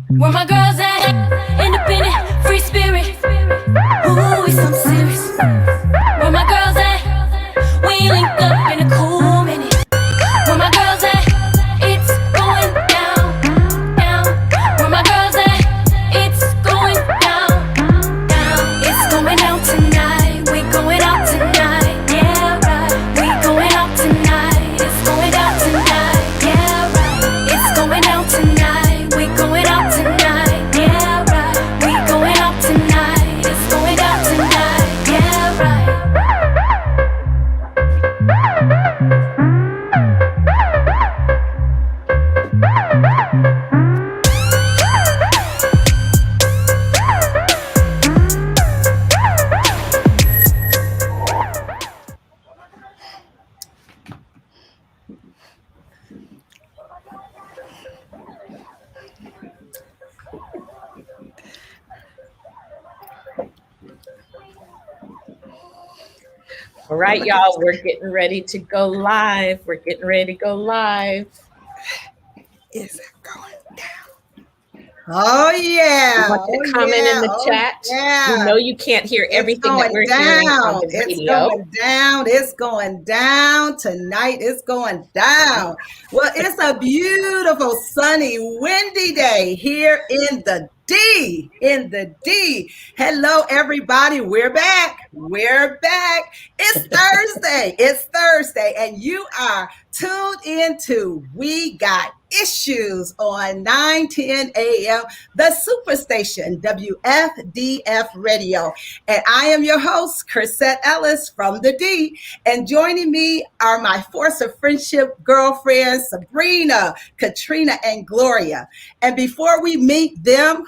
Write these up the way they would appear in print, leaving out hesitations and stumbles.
Where my girls at? Independent, free spirit. Ooh, it's something serious. Where my girls at? We ain't linked up in a cool minute. Where my girls at? It's going down, down. Where my girls at? It's going down, down. It's going down tonight. We going out tonight. Yeah, right. We going out tonight. It's going down tonight. Yeah, right. It's going down tonight. We going out tonight. Yeah, right. We going out tonight. It's going down tonight. Yeah, right. All right, y'all, we're getting ready to go live. We're getting ready to go live. Is it going down? Oh, yeah. You want to comment in the chat? Yeah. You know you can't hear everything that we're hearing on the radio. It's going down. It's going down tonight. It's going down. Well, it's a beautiful, sunny, windy day here in the D. Hello, everybody. We're back. It's Thursday. And you are tuned into We Got Issues on 910 AM, the Superstation, WFDF Radio. And I am your host, Chrisette Ellis from the D. And joining me are my force of friendship girlfriends, Sabrina, Katrina, and Gloria. And before we meet them,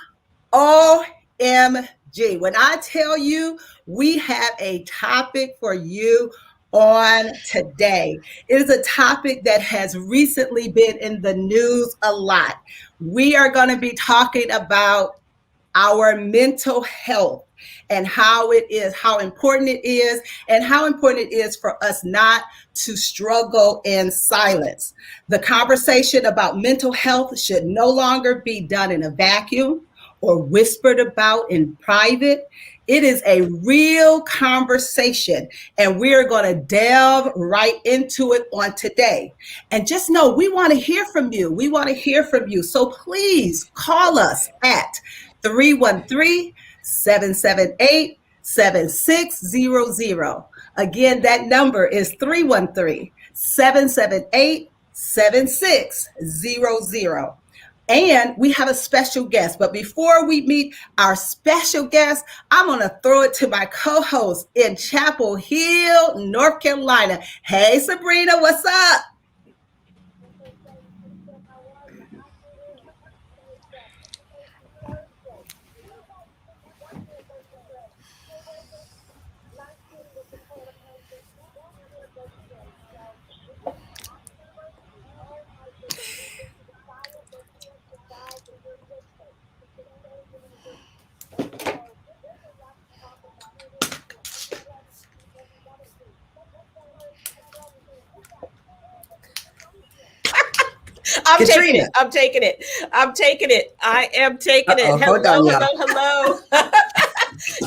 OMG, when I tell you we have a topic for you on today. It is a topic that has recently been in the news a lot. We are going to be talking about our mental health and how important it is, and how important it is for us not to struggle in silence. The conversation about mental health should no longer be done in a vacuum or whispered about in private. It is a real conversation, and we're going to delve right into it on today. And just know, we want to hear from you. So please call us at 313-778-7600. Again, that number is 313-778-7600. And we have a special guest. But before we meet our special guest, I'm going to throw it to my co-host in Chapel Hill, North Carolina. Hey, Sabrina, what's up? I'm taking it. I am taking it. Hello.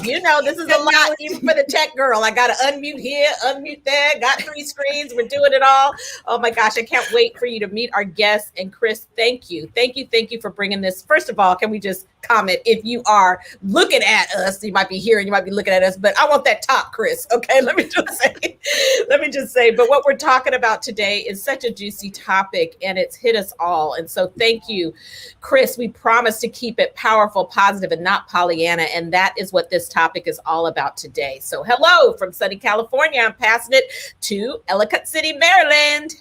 You know, this is a lot even for the tech girl. I got to unmute here, unmute there, got 3 screens. We're doing it all. Oh my gosh, I can't wait for you to meet our guests. And Chris, thank you for bringing this. First of all, can we just comment, if you are looking at us, you might be hearing, you might be looking at us, but I want that top, Chris. Okay, let me just say, but what we're talking about today is such a juicy topic, and it's hit us all. And so thank you, Chris. We promise to keep it powerful, positive, and not Pollyanna. And that is what this topic is all about today. So hello from sunny California. I'm passing it to Ellicott City, Maryland.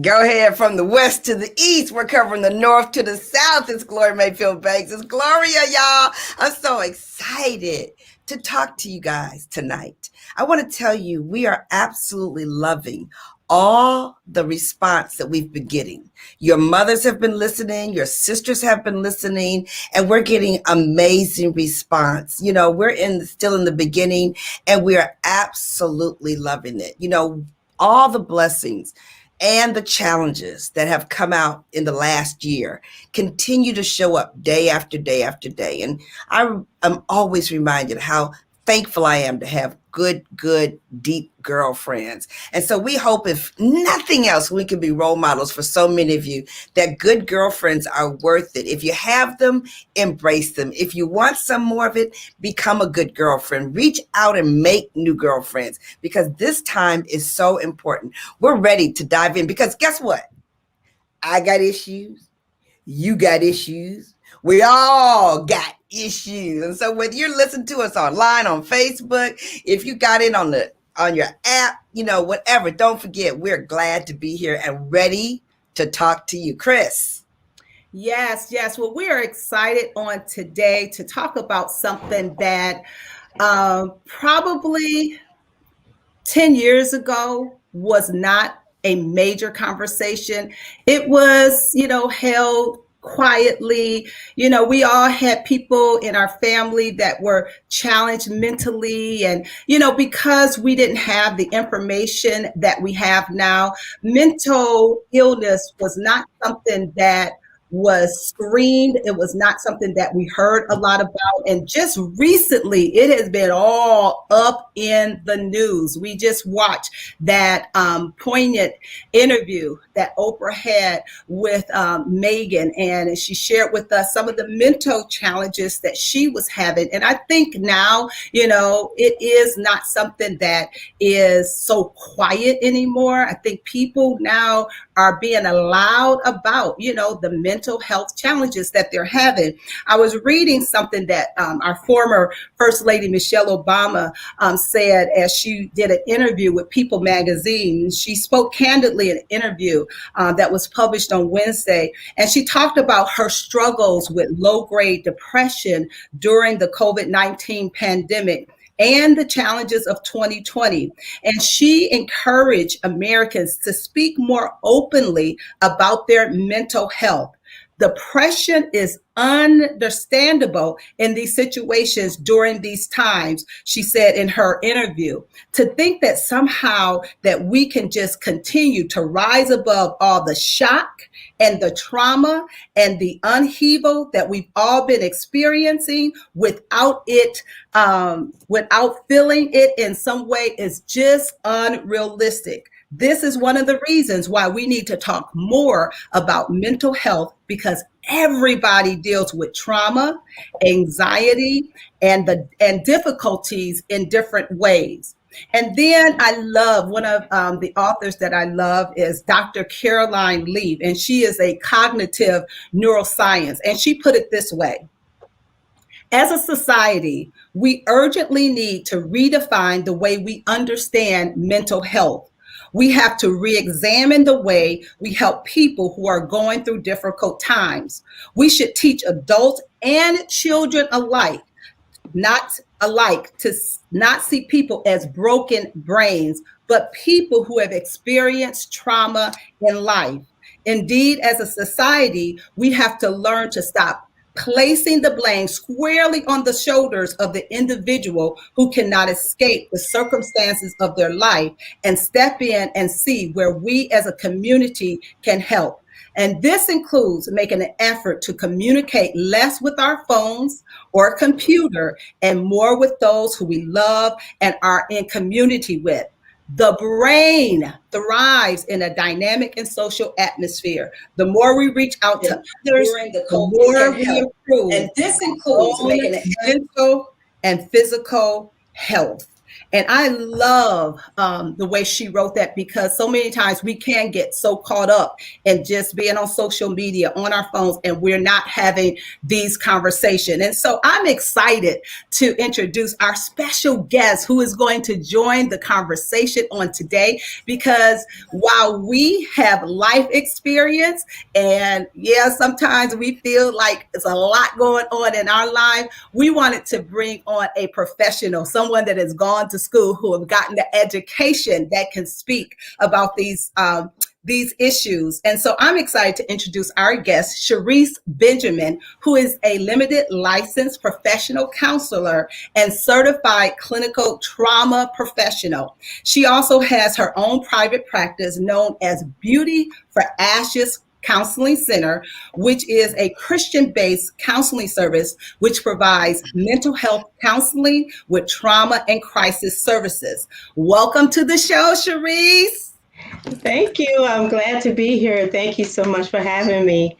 Go ahead from the west to the east. We're covering the north to the south. It's Gloria Mayfield Banks. It's Gloria, y'all. I'm so excited to talk to you guys tonight. I want to tell you, we are absolutely loving all the response that we've been getting. Your mothers have been listening, your sisters have been listening, and we're getting amazing response. You know, we're still in the beginning, and we are absolutely loving it. You know, all the blessings and the challenges that have come out in the last year continue to show up day after day after day. And I'm always reminded how thankful I am to have good, deep girlfriends. And so we hope, if nothing else, we can be role models for so many of you, that good girlfriends are worth it. If you have them, embrace them. If you want some more of it, become a good girlfriend. Reach out and make new girlfriends, because this time is so important. We're ready to dive in, because guess what? I got issues. You got issues. We all got issues. And so whether you're listening to us online, on Facebook, if you got it on your app, whatever, don't forget, we're glad to be here and ready to talk to you. Chris. Yes. Well, we're excited on today to talk about something that probably 10 years ago was not a major conversation. It was, held quietly. We all had people in our family that were challenged mentally. And, because we didn't have the information that we have now, mental illness was not something that was screened. It was not something that we heard a lot about. And just recently, it has been all up in the news. We just watched that poignant interview that Oprah had with Megan, and she shared with us some of the mental challenges that she was having. And I think now, it is not something that is so quiet anymore. I think people now are being allowed about, the mental health challenges that they're having. I was reading something that our former First Lady Michelle Obama said as she did an interview with People magazine. She spoke candidly in an interview that was published on Wednesday, and she talked about her struggles with low-grade depression during the COVID-19 pandemic and the challenges of 2020. And she encouraged Americans to speak more openly about their mental health. Depression is understandable in these situations during these times, she said in her interview. To think that somehow that we can just continue to rise above all the shock and the trauma and the upheaval that we've all been experiencing without feeling it in some way is just unrealistic. This is one of the reasons why we need to talk more about mental health, because everybody deals with trauma, anxiety, and difficulties in different ways. And then I love one of the authors that I love is Dr. Caroline Leaf, and she is a cognitive neuroscience. And she put it this way: as a society, we urgently need to redefine the way we understand mental health. We have to re-examine the way we help people who are going through difficult times. We should teach adults and children alike to not see people as broken brains, but people who have experienced trauma in life. Indeed, as a society, we have to learn to stop placing the blame squarely on the shoulders of the individual who cannot escape the circumstances of their life, and step in and see where we as a community can help. And this includes making an effort to communicate less with our phones or computer and more with those who we love and are in community with. The brain thrives in a dynamic and social atmosphere. The more we reach out to others, the more we improve. And this includes making it mental and physical health. And I love the way she wrote that, because so many times we can get so caught up in just being on social media, on our phones, and we're not having these conversations. And so I'm excited to introduce our special guest who is going to join the conversation on today, because while we have life experience, and sometimes we feel like there's a lot going on in our life, we wanted to bring on a professional, someone that has gone to school, who have gotten the education that can speak about these these issues. And so I'm excited to introduce our guest, ẓiℓєит Benjamin, who is a limited licensed professional counselor and certified clinical trauma professional. She also has her own private practice known as Beauty for Ashes Counseling Center, which is a Christian-based counseling service which provides mental health counseling with trauma and crisis services. Welcome to the show, ẓiℓєит. Thank you. I'm glad to be here. Thank you so much for having me.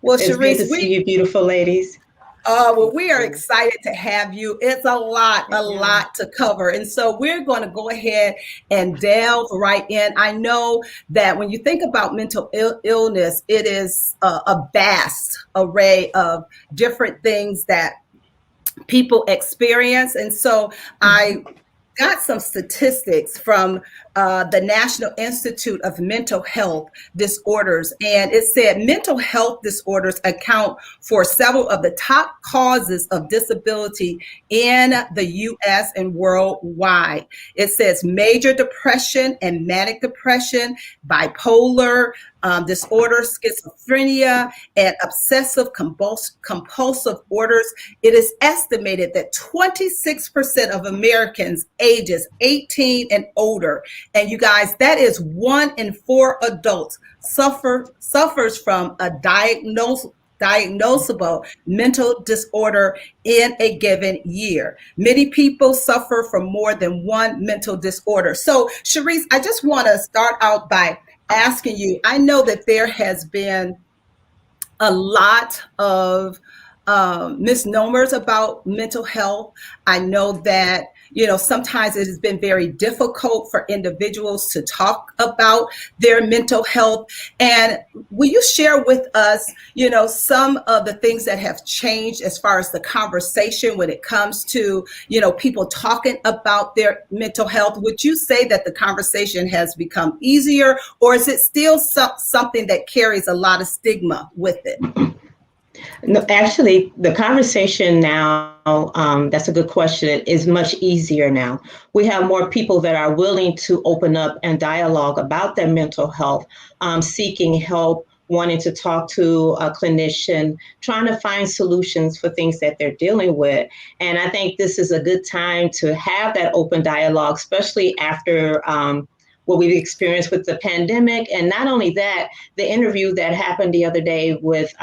Well, It's good to see you beautiful ladies. Well, we are excited to have you. It's a lot to cover. And so we're going to go ahead and delve right in. I know that when you think about mental illness, it is a vast array of different things that people experience. And so I got some statistics from the National Institute of Mental Health Disorders, and it said mental health disorders account for several of the top causes of disability in the U.S. and worldwide. It says major depression and manic depression, bipolar disorder, schizophrenia, and obsessive compulsive orders. It is estimated that 26% of Americans ages 18 and older, and you guys, that is 1 in 4 adults suffers from a diagnosable mental disorder in a given year. Many people suffer from more than one mental disorder. So, ẓiℓєит, I just want to start out by asking you, I know that there has been a lot of misnomers about mental health. I know that, sometimes it has been very difficult for individuals to talk about their mental health. And will you share with us, some of the things that have changed as far as the conversation when it comes to, people talking about their mental health? Would you say that the conversation has become easier, or is it still something that carries a lot of stigma with it? No, actually, the conversation now, that's a good question, is much easier now. We have more people that are willing to open up and dialogue about their mental health, seeking help, wanting to talk to a clinician, trying to find solutions for things that they're dealing with. And I think this is a good time to have that open dialogue, especially after what we've experienced with the pandemic. And not only that, the interview that happened the other day with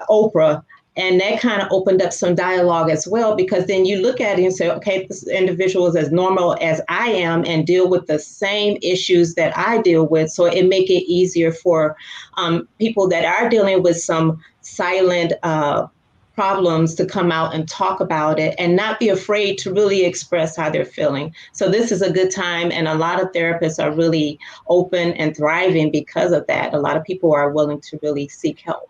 Oprah, and that kind of opened up some dialogue as well, because then you look at it and say, okay, this individual is as normal as I am and deal with the same issues that I deal with. So it make it easier for people that are dealing with some silent problems to come out and talk about it and not be afraid to really express how they're feeling. So this is a good time, and a lot of therapists are really open and thriving because of that. A lot of people are willing to really seek help.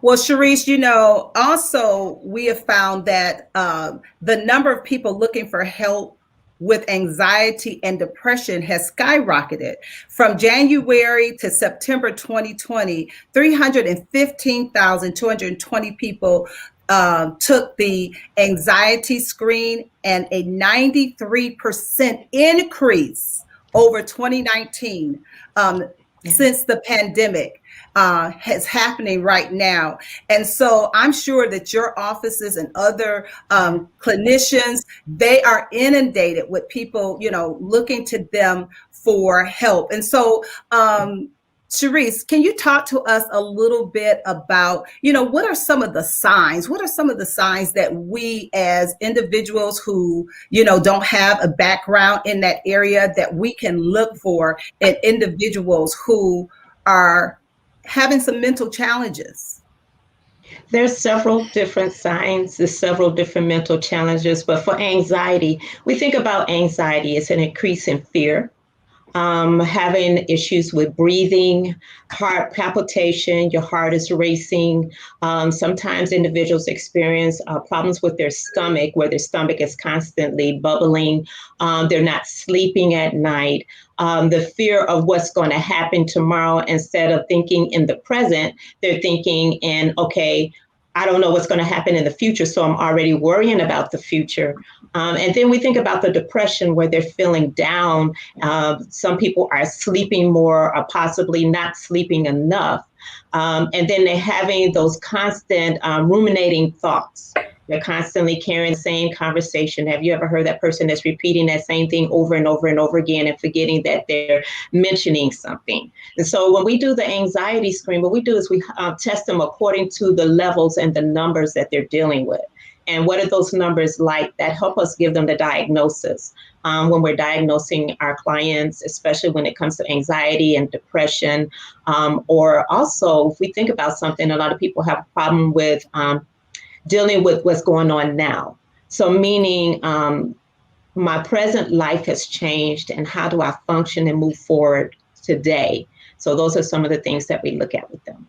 Well, ẓiℓєит, also we have found that the number of people looking for help with anxiety and depression has skyrocketed. From January to September 2020, 315,220 people took the anxiety screen, and a 93% increase over 2019 since the pandemic is happening right now. And so I'm sure that your offices and other clinicians, they are inundated with people, looking to them for help. And so, ẓiℓєит, can you talk to us a little bit about, what are some of the signs? What are some of the signs that we as individuals who, don't have a background in that area, that we can look for in individuals who are having some mental challenges? There's several different signs, there's several different mental challenges, but for anxiety, we think about anxiety as an increase in fear, having issues with breathing, heart palpitation, your heart is racing. Sometimes individuals experience problems with their stomach, where their stomach is constantly bubbling. They're not sleeping at night. The fear of what's going to happen tomorrow, instead of thinking in the present, they're thinking in, okay, I don't know what's going to happen in the future, so I'm already worrying about the future. And then we think about the depression where they're feeling down. Some people are sleeping more or possibly not sleeping enough. And then they're having those constant ruminating thoughts. They're constantly carrying the same conversation. Have you ever heard that person that's repeating that same thing over and over and over again and forgetting that they're mentioning something? And so when we do the anxiety screen, what we do is we test them according to the levels and the numbers that they're dealing with. And what are those numbers like that help us give them the diagnosis when we're diagnosing our clients, especially when it comes to anxiety and depression. Or also, if we think about something, a lot of people have a problem with dealing with what's going on now. So meaning my present life has changed and how do I function and move forward today? So those are some of the things that we look at with them.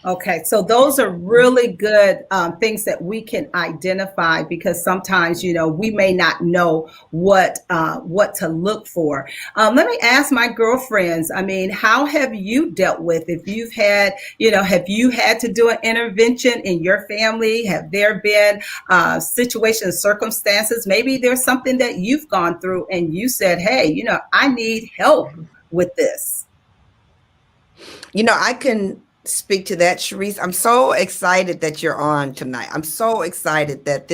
Okay, so those are really good things that we can identify, because sometimes, we may not know what to look for. Let me ask my girlfriends, how have you dealt with, if you've had, have you had to do an intervention in your family? Have there been situations, circumstances, maybe there's something that you've gone through and you said, hey, I need help with this? I can speak to that, Sharice. I'm so excited that you're on tonight. I'm so excited that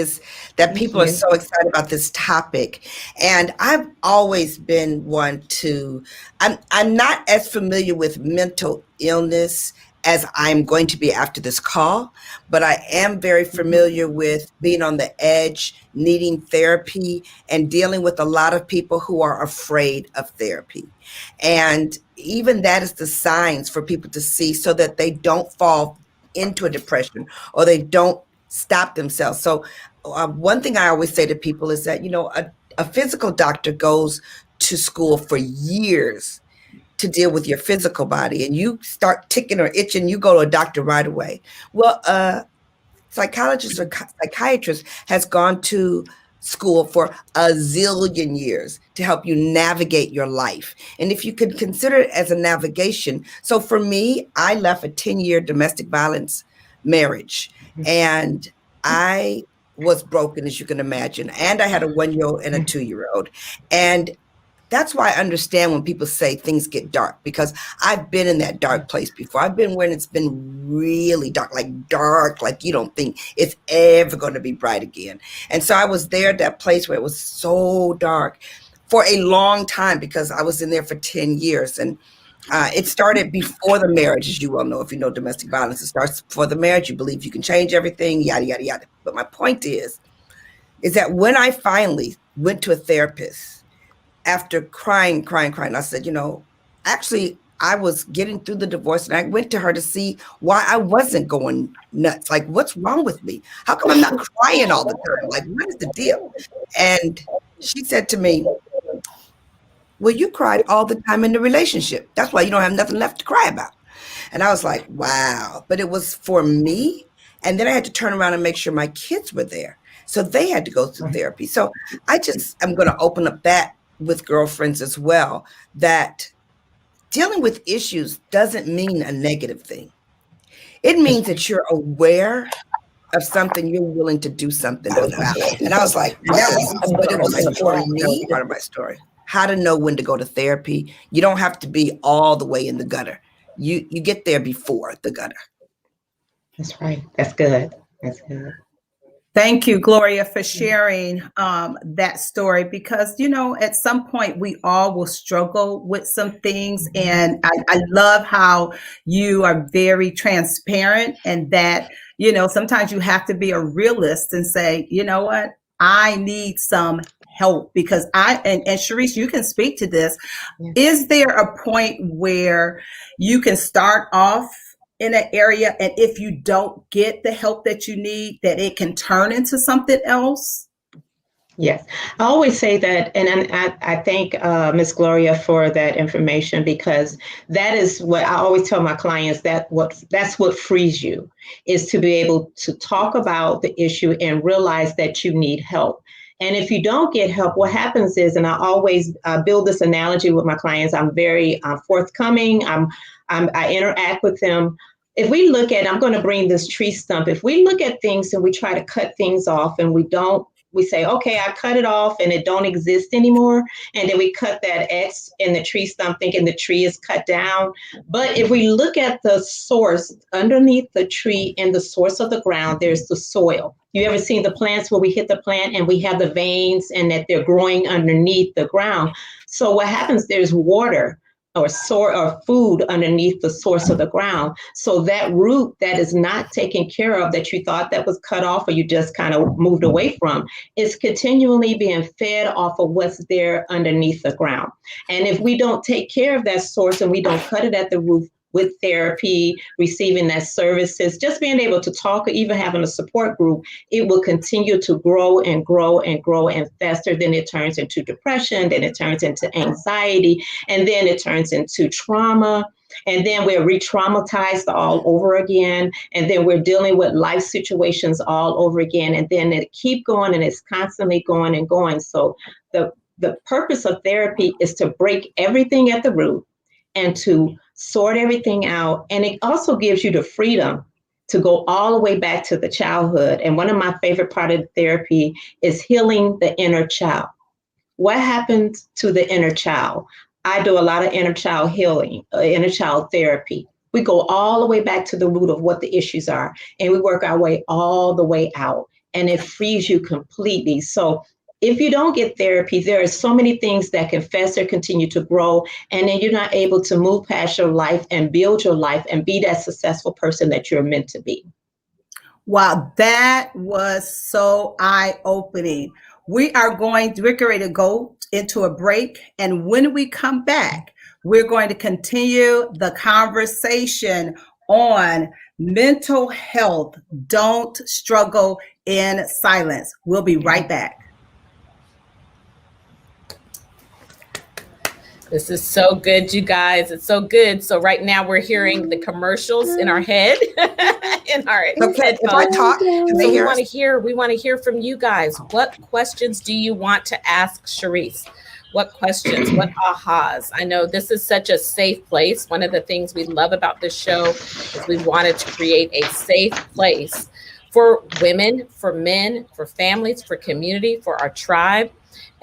people are so excited about this topic. And I've always been one to, I'm not as familiar with mental illness as I'm going to be after this call, but I am very familiar with being on the edge, needing therapy, and dealing with a lot of people who are afraid of therapy. And even that is the signs for people to see so that they don't fall into a depression or they don't stop themselves. So one thing I always say to people is that, a physical doctor goes to school for years to deal with your physical body, and you start ticking or itching, you go to a doctor right away. Well, psychologist or psychiatrist has gone to school for a zillion years to help you navigate your life. And if you could consider it as a navigation. So for me, I left a 10-year domestic violence marriage, and I was broken, as you can imagine. And I had a 1-year-old and a 2-year-old. And that's why I understand when people say things get dark, because I've been in that dark place before. I've been when it's been really dark, like you don't think it's ever going to be bright again. And so I was there at that place where it was so dark for a long time, because I was in there for 10 years. And it started before the marriage, as you well know. If you know domestic violence, it starts before the marriage. You believe you can change everything, yada, yada, yada. But my point is that when I finally went to a therapist, after crying, I said, actually, I was getting through the divorce, and I went to her to see why I wasn't going nuts. Like, what's wrong with me? How come I'm not crying all the time? Like, what is the deal? And she said to me, well, you cried all the time in the relationship. That's why you don't have nothing left to cry about. And I was like, wow. But it was for me. And then I had to turn around and make sure my kids were there. So they had to go through therapy. So I'm going to open up that with girlfriends as well, that dealing with issues doesn't mean a negative thing. It means that you're aware of something, you're willing to do something about it. And I was like, yes, but it was for me, part of my story, how to know when to go to therapy. You don't have to be all the way in the gutter. You get there before the gutter. That's right. That's good. That's good. Thank you, Gloria, for sharing that story, because, at some point we all will struggle with some things. And I love how you are very transparent, and that, sometimes you have to be a realist and say, you know what, I need some help, because and Sharice, you can speak to this. Yeah. Is there a point where you can start off in an area, and if you don't get the help that you need, that it can turn into something else? Yes, I always say that, and I thank Ms. Gloria for that information, because that is what I always tell my clients, that's what frees you, is to be able to talk about the issue and realize that you need help. And if you don't get help, what happens is, and I always build this analogy with my clients, I'm very forthcoming, I interact with them. if we look at, I'm going to bring this tree stump. If we look at things and we try to cut things off and we say, okay, I cut it off and it don't exist anymore. And then we cut that X in the tree stump thinking the tree is cut down. But if we look at the source underneath the tree and the source of the ground, there's the soil. You ever seen the plants where we hit the plant and we have the veins and that they're growing underneath the ground? So what happens, there's water or food underneath the source of the ground. So that root that is not taken care of, that you thought that was cut off or you just kind of moved away from, is continually being fed off of what's there underneath the ground. And if we don't take care of that source and we don't cut it at the root with therapy, receiving that services, just being able to talk or even having a support group, it will continue to grow and grow and grow and faster. Then it turns into depression, then it turns into anxiety, and then it turns into trauma. And then we're re-traumatized all over again. And then we're dealing with life situations all over again. And then it keep going and it's constantly going and going. So the purpose of therapy is to break everything at the root and to sort everything out. And it also gives you the freedom to go all the way back to the childhood. And one of my favorite part of therapy is healing the inner child. What happens to the inner child? I do a lot of inner child healing, inner child therapy. We go all the way back to the root of what the issues are, and we work our way all the way out, and it frees you completely. So if you don't get therapy, there are so many things that can fester, continue to grow, and then you're not able to move past your life and build your life and be that successful person that you're meant to be. Wow, that was so eye-opening. We're going to go into a break, and when we come back, we're going to continue the conversation on mental health. Don't struggle in silence. We'll be right back. This is so good, you guys. It's so good. So right now we're hearing the commercials in our head, in our Okay, if I talk, can they so hear us? we want to hear from you guys. What questions do you want to ask Sharice? What questions? What ahas? I know this is such a safe place. One of the things we love about this show is we wanted to create a safe place for women, for men, for families, for community, for our tribe.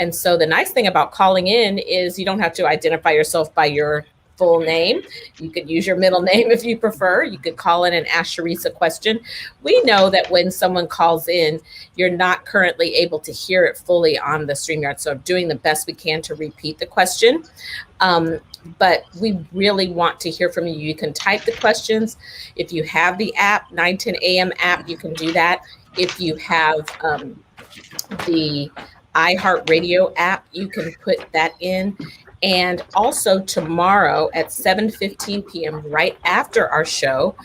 And so the nice thing about calling in is you don't have to identify yourself by your full name. You could use your middle name if you prefer. You could call in and ask Sharice a question. We know that when someone calls in, you're not currently able to hear it fully on the StreamYard. So I'm doing the best we can to repeat the question. But we really want to hear from you. You can type the questions. If you have the app, 910 AM app, you can do that. If you have the iHeartRadio app, you can put that in. And also tomorrow at 7:15 p.m., right after our show,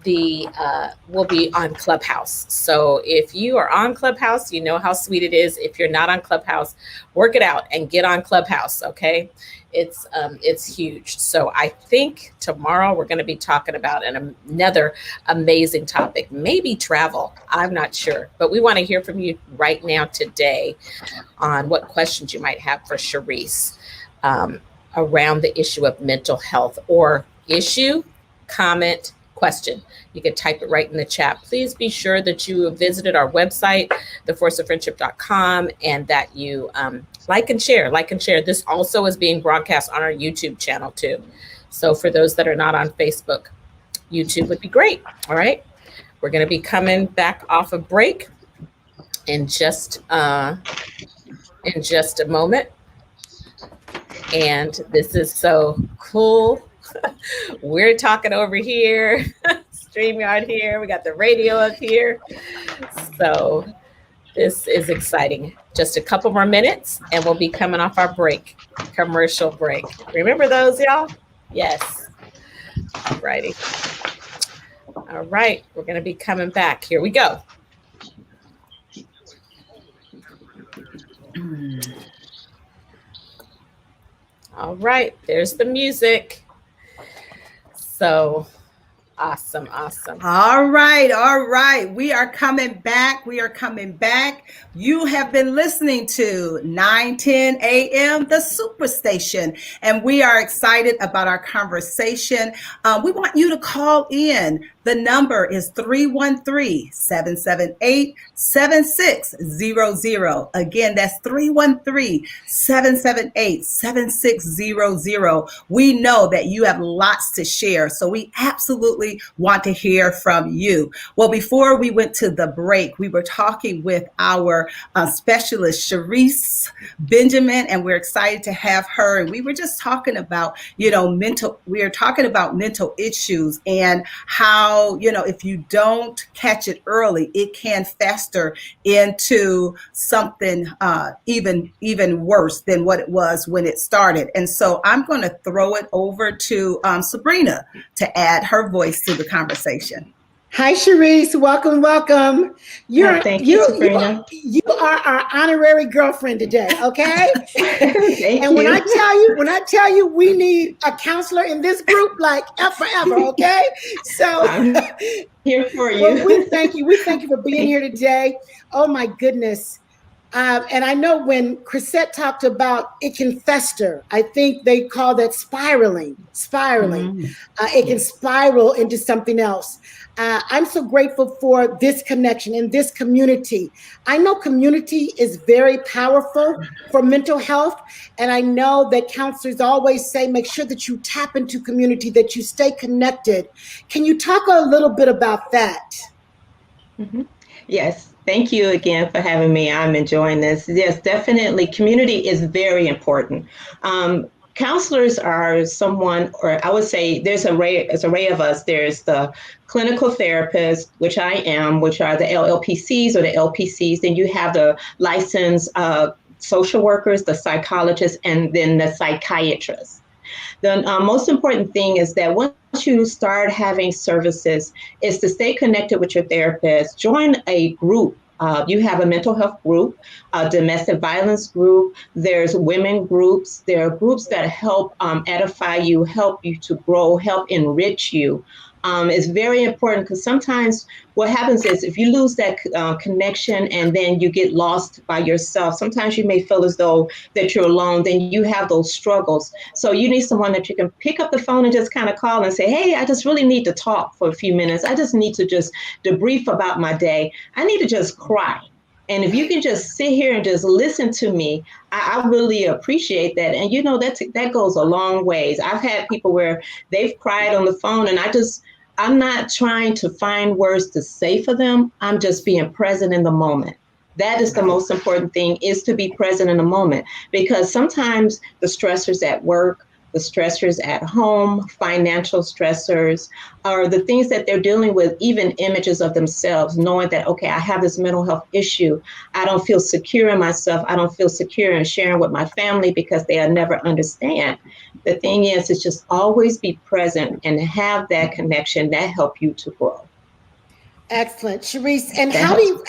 we'll be on Clubhouse. So if you are on Clubhouse, you know how sweet it is. If you're not on Clubhouse, work it out and get on Clubhouse, okay? It's huge. So I think tomorrow we're going to be talking about another amazing topic, maybe travel. I'm not sure, but we want to hear from you right now today on what questions you might have for Sharice around the issue of mental health, or issue, comment, question. You can type it right in the chat. Please be sure that you have visited our website, theforceoffriendship.com, and that you like and share. This also is being broadcast on our YouTube channel too. So for those that are not on Facebook, YouTube would be great. All right. We're going to be coming back off a break in just a moment. And this is so cool. We're talking over here, StreamYard here. We got the radio up here. So this is exciting. Just a couple more minutes and we'll be coming off our break, commercial break. Remember those, y'all? Yes. All righty. All right. We're going to be coming back. Here we go. All right. There's the music. So, Awesome. Awesome. All right, all right. We are coming back. We are coming back. You have been listening to 9:10 a.m. the Superstation, and we are excited about our conversation. We want you to call in. The number is 313-778-7600. Again, that's 313-778-7600. We know that you have lots to share, so we absolutely want to hear from you. Well, before we went to the break, we were talking with our specialist, Sharice Benjamin, and we're excited to have her. And we were just talking about, we are talking about mental issues and how, if you don't catch it early, it can fester into something even worse than what it was when it started. And so I'm going to throw it over to Sabrina to add her voice to the conversation. Hi, Sharice. Welcome, welcome. Thank you, Sabrina. You are our honorary girlfriend today, okay? Thank and you. when I tell you, we need a counselor in this group like forever, okay? So I'm here for you. Well, we thank you. We thank you for being here today. Oh my goodness. And I know when Chrisette talked about it can fester, I think they call that spiraling. It can spiral into something else. I'm so grateful for this connection and this community. I know community is very powerful for mental health. And I know that counselors always say, make sure that you tap into community, that you stay connected. Can you talk a little bit about that? Mm-hmm. Yes. Thank you again for having me. I'm enjoying this. Yes, definitely. Community is very important. Counselors are someone, or I would say there's an array of us. There's the clinical therapist, which I am, which are the LLPCs or the LPCs. Then you have the licensed social workers, the psychologists, and then the psychiatrists. The most important thing is that once you start having services is to stay connected with your therapist, join a group. You have a mental health group, a domestic violence group, there's women groups, there are groups that help edify you, help you to grow, help enrich you. It's very important because sometimes what happens is if you lose that connection and then you get lost by yourself, sometimes you may feel as though that you're alone, then you have those struggles. So you need someone that you can pick up the phone and just kind of call and say, hey, I just really need to talk for a few minutes. I just need to just debrief about my day. I need to just cry. And if you can just sit here and just listen to me, I really appreciate that. And that goes a long ways. I've had people where they've cried on the phone and I'm not trying to find words to say for them. I'm just being present in the moment. That is the most important thing, is to be present in the moment, because sometimes the stressors at work, the stressors at home, financial stressors, or the things that they're dealing with, even images of themselves, knowing that, okay, I have this mental health issue. I don't feel secure in myself. I don't feel secure in sharing with my family because they'll never understand. The thing is just always be present and have that connection that help you to grow. Excellent. Sharice, and how do you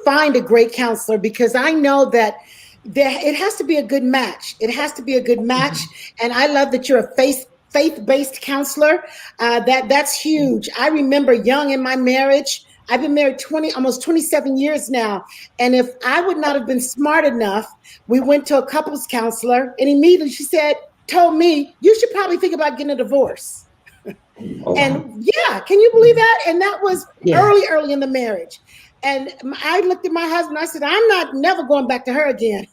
find a great counselor? Because I know that it has to be a good match. It has to be a good match. And I love that you're a faith-based counselor. That's huge. I remember young in my marriage. I've been married almost 27 years now. And if I would not have been smart enough, we went to a couples counselor and immediately she told me, you should probably think about getting a divorce. Oh, and yeah, can you believe that? And that was early in the marriage. And I looked at my husband, I said, I'm never going back to her again.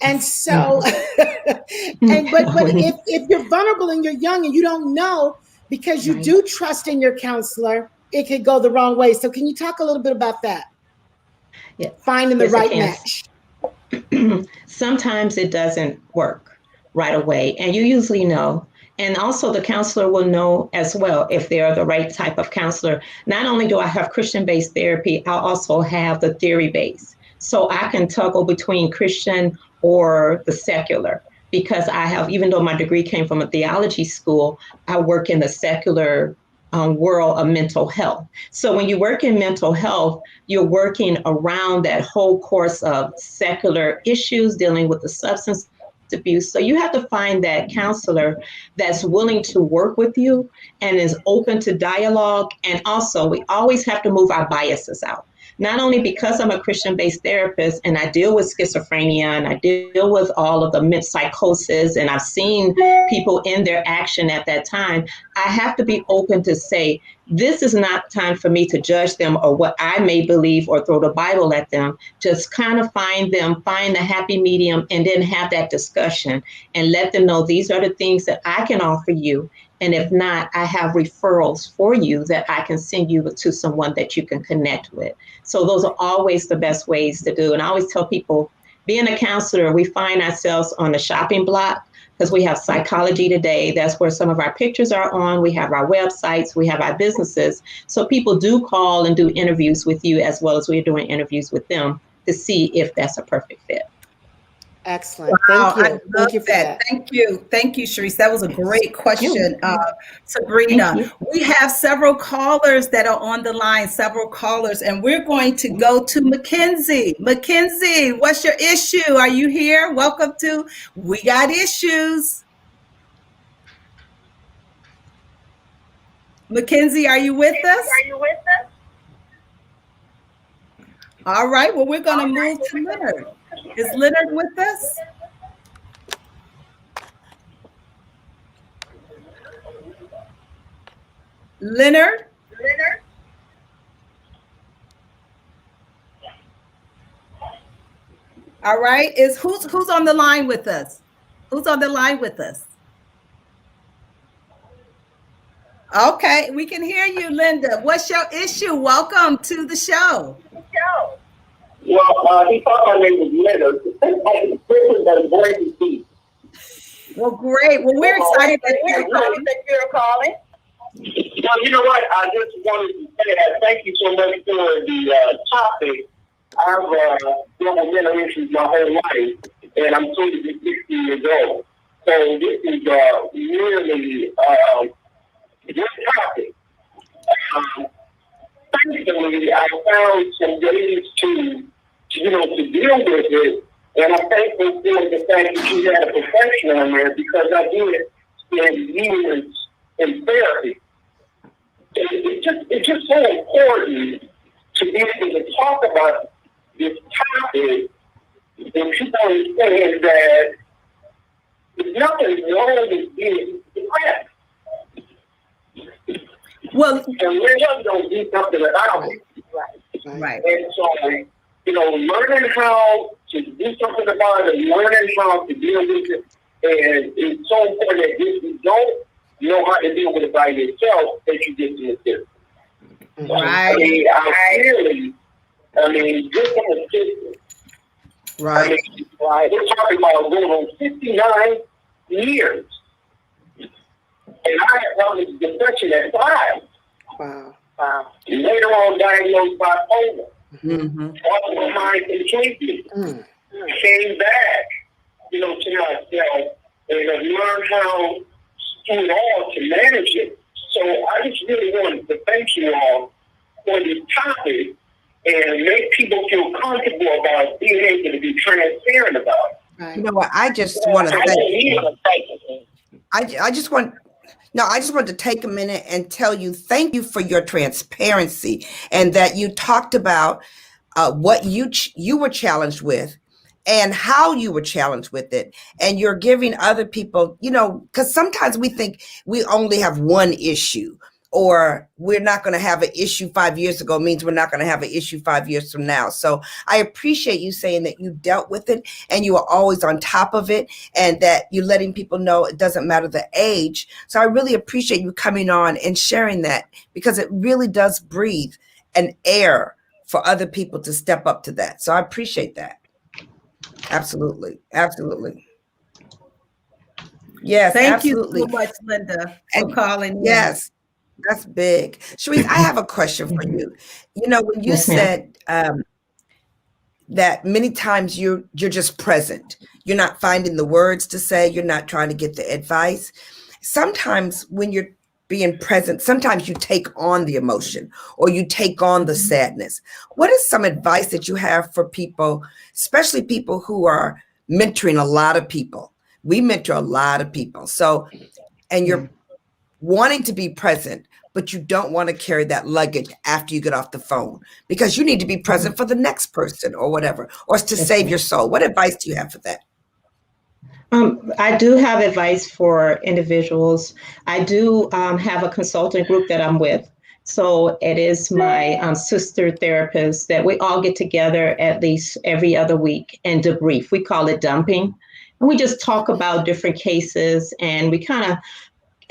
And so, but if you're vulnerable and you're young and you don't know, because you do trust in your counselor, it could go the wrong way. So can you talk a little bit about that? Yeah. Finding the right match. Sometimes it doesn't work right away. And you usually know. And also the counselor will know as well if they're the right type of counselor. Not only do I have Christian-based therapy, I'll also have the theory-based. So I can toggle between Christian or the secular, because I have, even though my degree came from a theology school, I work in the secular world of mental health. So when you work in mental health, you're working around that whole course of secular issues, dealing with the substance abuse. So you have to find that counselor that's willing to work with you and is open to dialogue. And also, we always have to move our biases out. Not only because I'm a Christian-based therapist and I deal with schizophrenia and I deal with all of the psychosis, and I've seen people in their action at that time, I have to be open to say, this is not time for me to judge them or what I may believe or throw the Bible at them. Just kind of find the happy medium, and then have that discussion and let them know these are the things that I can offer you. And if not, I have referrals for you that I can send you to someone that you can connect with. So those are always the best ways to do. And I always tell people, being a counselor, we find ourselves on the shopping block because we have Psychology Today. That's where some of our pictures are on. We have our websites, we have our businesses. So people do call and do interviews with you as well as we're doing interviews with them to see if that's a perfect fit. Excellent. Wow, Thank I you. love Thank you for that. Thank you. Thank you, Sharice. That was a great question, Sabrina. Thank you. We have several callers that are on the line, and we're going to go to Mackenzie. Mackenzie, what's your issue? Are you here? Welcome to We Got Issues. Mackenzie, are you with us? All right. Well, we're going to move to Leonard. Is Leonard with us? Leonard? All right. Who's on the line with us? Who's on the line with us? Okay, we can hear you, Linda. What's your issue? Welcome to the show. Well, he thought my name was Leonard. Well, great. Well, we're excited that you're calling. Well, you know what? I just wanted to say that thank you so much for the topic. I've dealt with mental issues my whole life, and I'm soon to be 60 years old. So this is really a good topic. Thankfully, I found some ways to deal with it, and I'm thankful for the fact that you had a professional in there because I did spend years in therapy. It's just so important to be able to talk about this topic and people understand that there's nothing wrong with being depressed. Well, and we just don't do something about it. Right. And so, learning how to do something about it, learning how to deal with it, and it's so important that if you don't know how to deal with it by yourself, that you get to assist. Right. Just from a system. Right. We're talking about going on 59 years. And I had chronic depression at 5. Wow. Later on, diagnosed bipolar. Mm-hmm. All my mind completely. Came back, to myself, and I've learned how through it all to manage it. So I just really wanted to thank you all for this topic and make people feel comfortable about being able to be transparent about it. Right. You know what? I just want to thank you. I just want to take a minute and tell you thank you for your transparency and that you talked about what you were challenged with and how you were challenged with it. And you're giving other people, because sometimes we think we only have one issue, or we're not going to have an issue 5 years ago means we're not going to have an issue 5 years from now. So I appreciate you saying that you dealt with it and you are always on top of it and that you're letting people know it doesn't matter the age. So I really appreciate you coming on and sharing that because it really does breathe an air for other people to step up to that. So I appreciate that. Absolutely. Absolutely. Yes. Thank absolutely. you so much, Linda, for calling. Yes. That's big. Sharice, I have a question for you. When you said that many times you're just present, you're not finding the words to say, you're not trying to get the advice. Sometimes when you're being present, sometimes you take on the emotion or you take on the sadness. What is some advice that you have for people, especially people who are mentoring a lot of people, We mentor a lot of people. So, and you're wanting to be present, but you don't want to carry that luggage after you get off the phone because you need to be present for the next person or whatever, or to save your soul. What advice do you have for that? I do have advice for individuals. I do have a consulting group that I'm with. So it is my sister therapist that we all get together at least every other week and debrief. We call it dumping. And we just talk about different cases and we kind of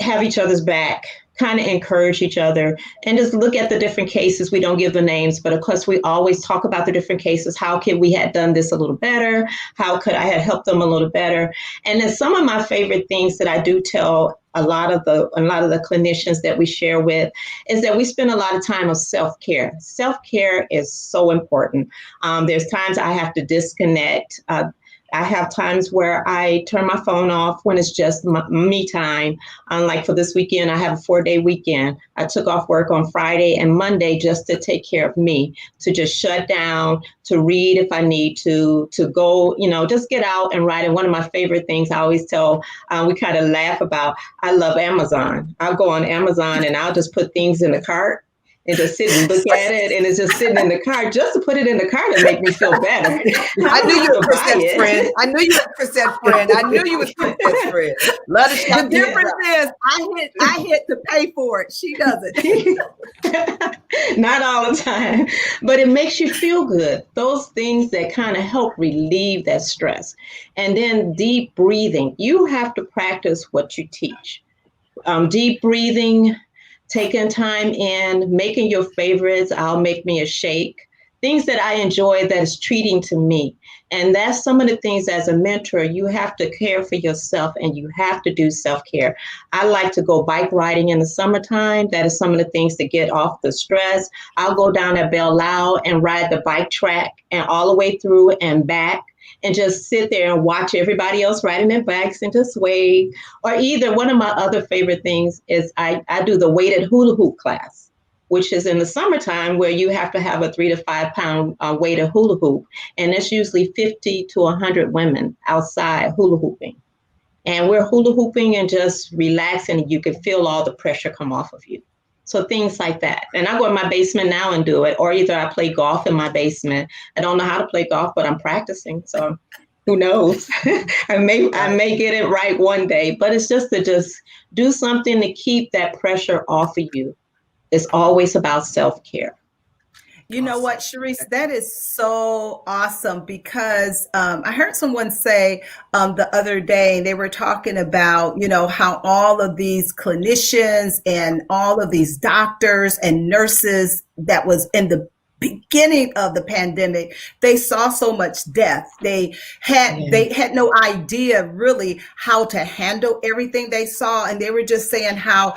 have each other's back, kind of encourage each other and just look at the different cases. We don't give the names, but of course we always talk about the different cases. How could we have done this a little better? How could I have helped them a little better? And then some of my favorite things that I do tell a lot of the clinicians that we share with is that we spend a lot of time on self-care. Self-care is so important. There's times I have to disconnect. I have times where I turn my phone off when it's just me time. Like for this weekend, I have a 4-day weekend. I took off work on Friday and Monday just to take care of me, to just shut down, to read if I need to go, just get out and write. And one of my favorite things I always tell, we kind of laugh about, I love Amazon. I'll go on Amazon and I'll just put things in the cart and just sit and look at it, and it's just sitting in the cart just to put it in the cart and make me feel better. I knew you were Chrisette's friend. I knew you were Chrisette's friend. I knew you were Chrisette's friend. Love the difference is I hit to pay for it. She doesn't. Not all the time, but it makes you feel good. Those things that kind of help relieve that stress. And then deep breathing. You have to practice what you teach. Deep breathing, taking time in, making your favorites. I'll make me a shake, things that I enjoy that is treating to me. And that's some of the things as a mentor, you have to care for yourself and you have to do self-care. I like to go bike riding in the summertime. That is some of the things to get off the stress. I'll go down at Belle Isle and ride the bike track and all the way through and back, and just sit there and watch everybody else riding their bikes and just wave. Or either one of my other favorite things is I do the weighted hula hoop class, which is in the summertime where you have to have a 3 to 5 pound weighted hula hoop. And it's usually 50 to 100 women outside hula hooping. And we're hula hooping and just relaxing, and you can feel all the pressure come off of you. So things like that. And I go in my basement now and do it, or either I play golf in my basement. I don't know how to play golf, but I'm practicing. So who knows? I may get it right one day, but it's just to just do something to keep that pressure off of you. It's always about self-care. You know what, Sharice, that is so awesome because I heard someone say the other day, they were talking about, how all of these clinicians and all of these doctors and nurses that was in the beginning of the pandemic, they saw so much death. They had no idea really how to handle everything they saw. And they were just saying how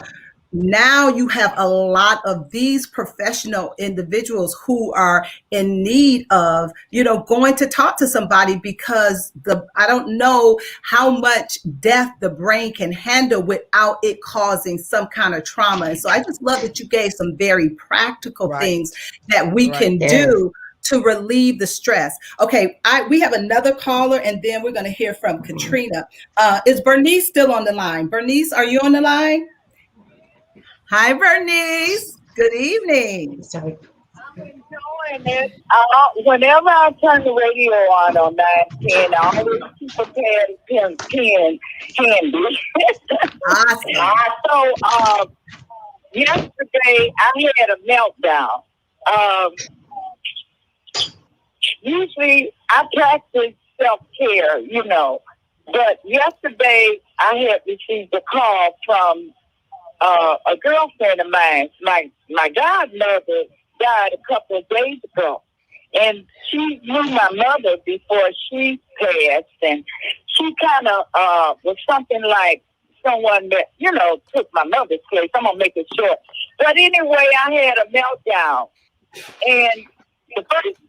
now you have a lot of these professional individuals who are in need of, going to talk to somebody because I don't know how much death the brain can handle without it causing some kind of trauma. And so I just love that you gave some very practical things that we can do to relieve the stress. Okay, we have another caller, and then we're going to hear from Katrina. Is Bernice still on the line? Bernice, are you on the line? Hi, Bernice. Good evening. Sorry. Enjoying it. Whenever I turn the radio on 910, I always keep a pen handy. Awesome. So yesterday I had a meltdown. Usually I practice self-care, but yesterday I had received a call from a girlfriend of mine. My godmother died a couple of days ago, and she knew my mother before she passed, and she kind of was something like someone that took my mother's place. I'm gonna make it short, but anyway, I had a meltdown, and the first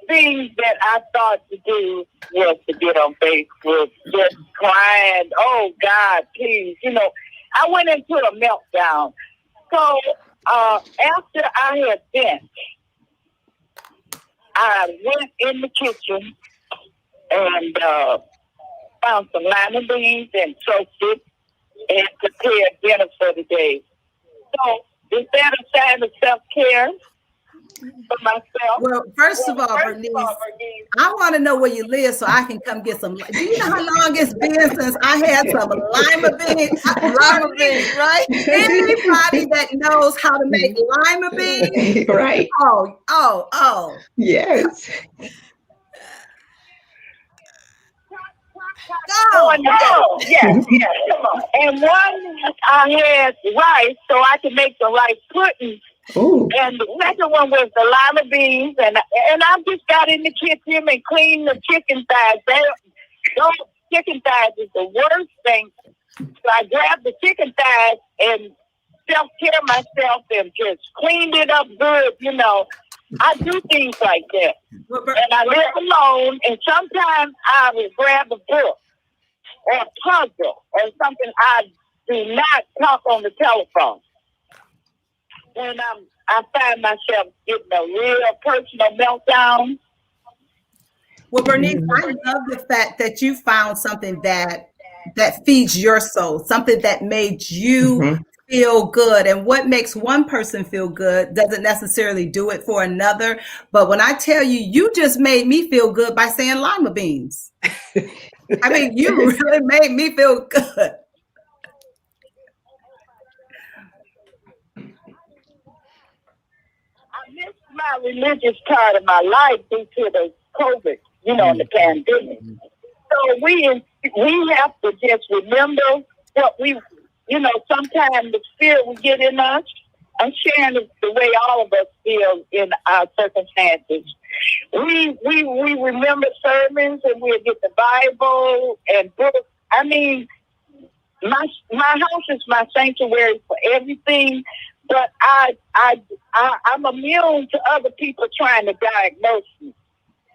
thing that I thought to do was to get on Facebook, just crying, "Oh God, please," I went into a meltdown. So after I had been, I went in the kitchen and found some lima beans and soaked it and prepared dinner for the day. So is that a sign of self-care for myself? Well, first of all, Bernice, I want to know where you live so I can come get some. Do you know how long it's been since I had some lima beans? Lima beans, right? Anybody that knows how to make lima beans? Right. Oh. Yes. Go. Yes, come on. And one, I had rice so I could make the rice pudding. Ooh. And the second one was the lima beans. And I just got in the kitchen and cleaned the chicken thighs. Those chicken thighs is the worst thing. So I grabbed the chicken thighs and self-care myself and just cleaned it up good, you know. I do things like that. And I live alone, and sometimes I will grab a book or a puzzle or something. I do not talk on the telephone. When I find myself getting a real personal meltdown. Well, Bernice, I love the fact that you found something that feeds your soul, something that made you feel good. And what makes one person feel good doesn't necessarily do it for another. But when I tell you, you just made me feel good by saying lima beans. I mean, you really made me feel good. I missed my religious part of my life due to the COVID, you know, the pandemic. So we have to just remember what we, you know, sometimes the spirit will get in us. I'm sharing the way all of us feel in our circumstances. We remember sermons and we'll get the Bible and books. I mean, my house is my sanctuary for everything, but I'm immune to other people trying to diagnose me.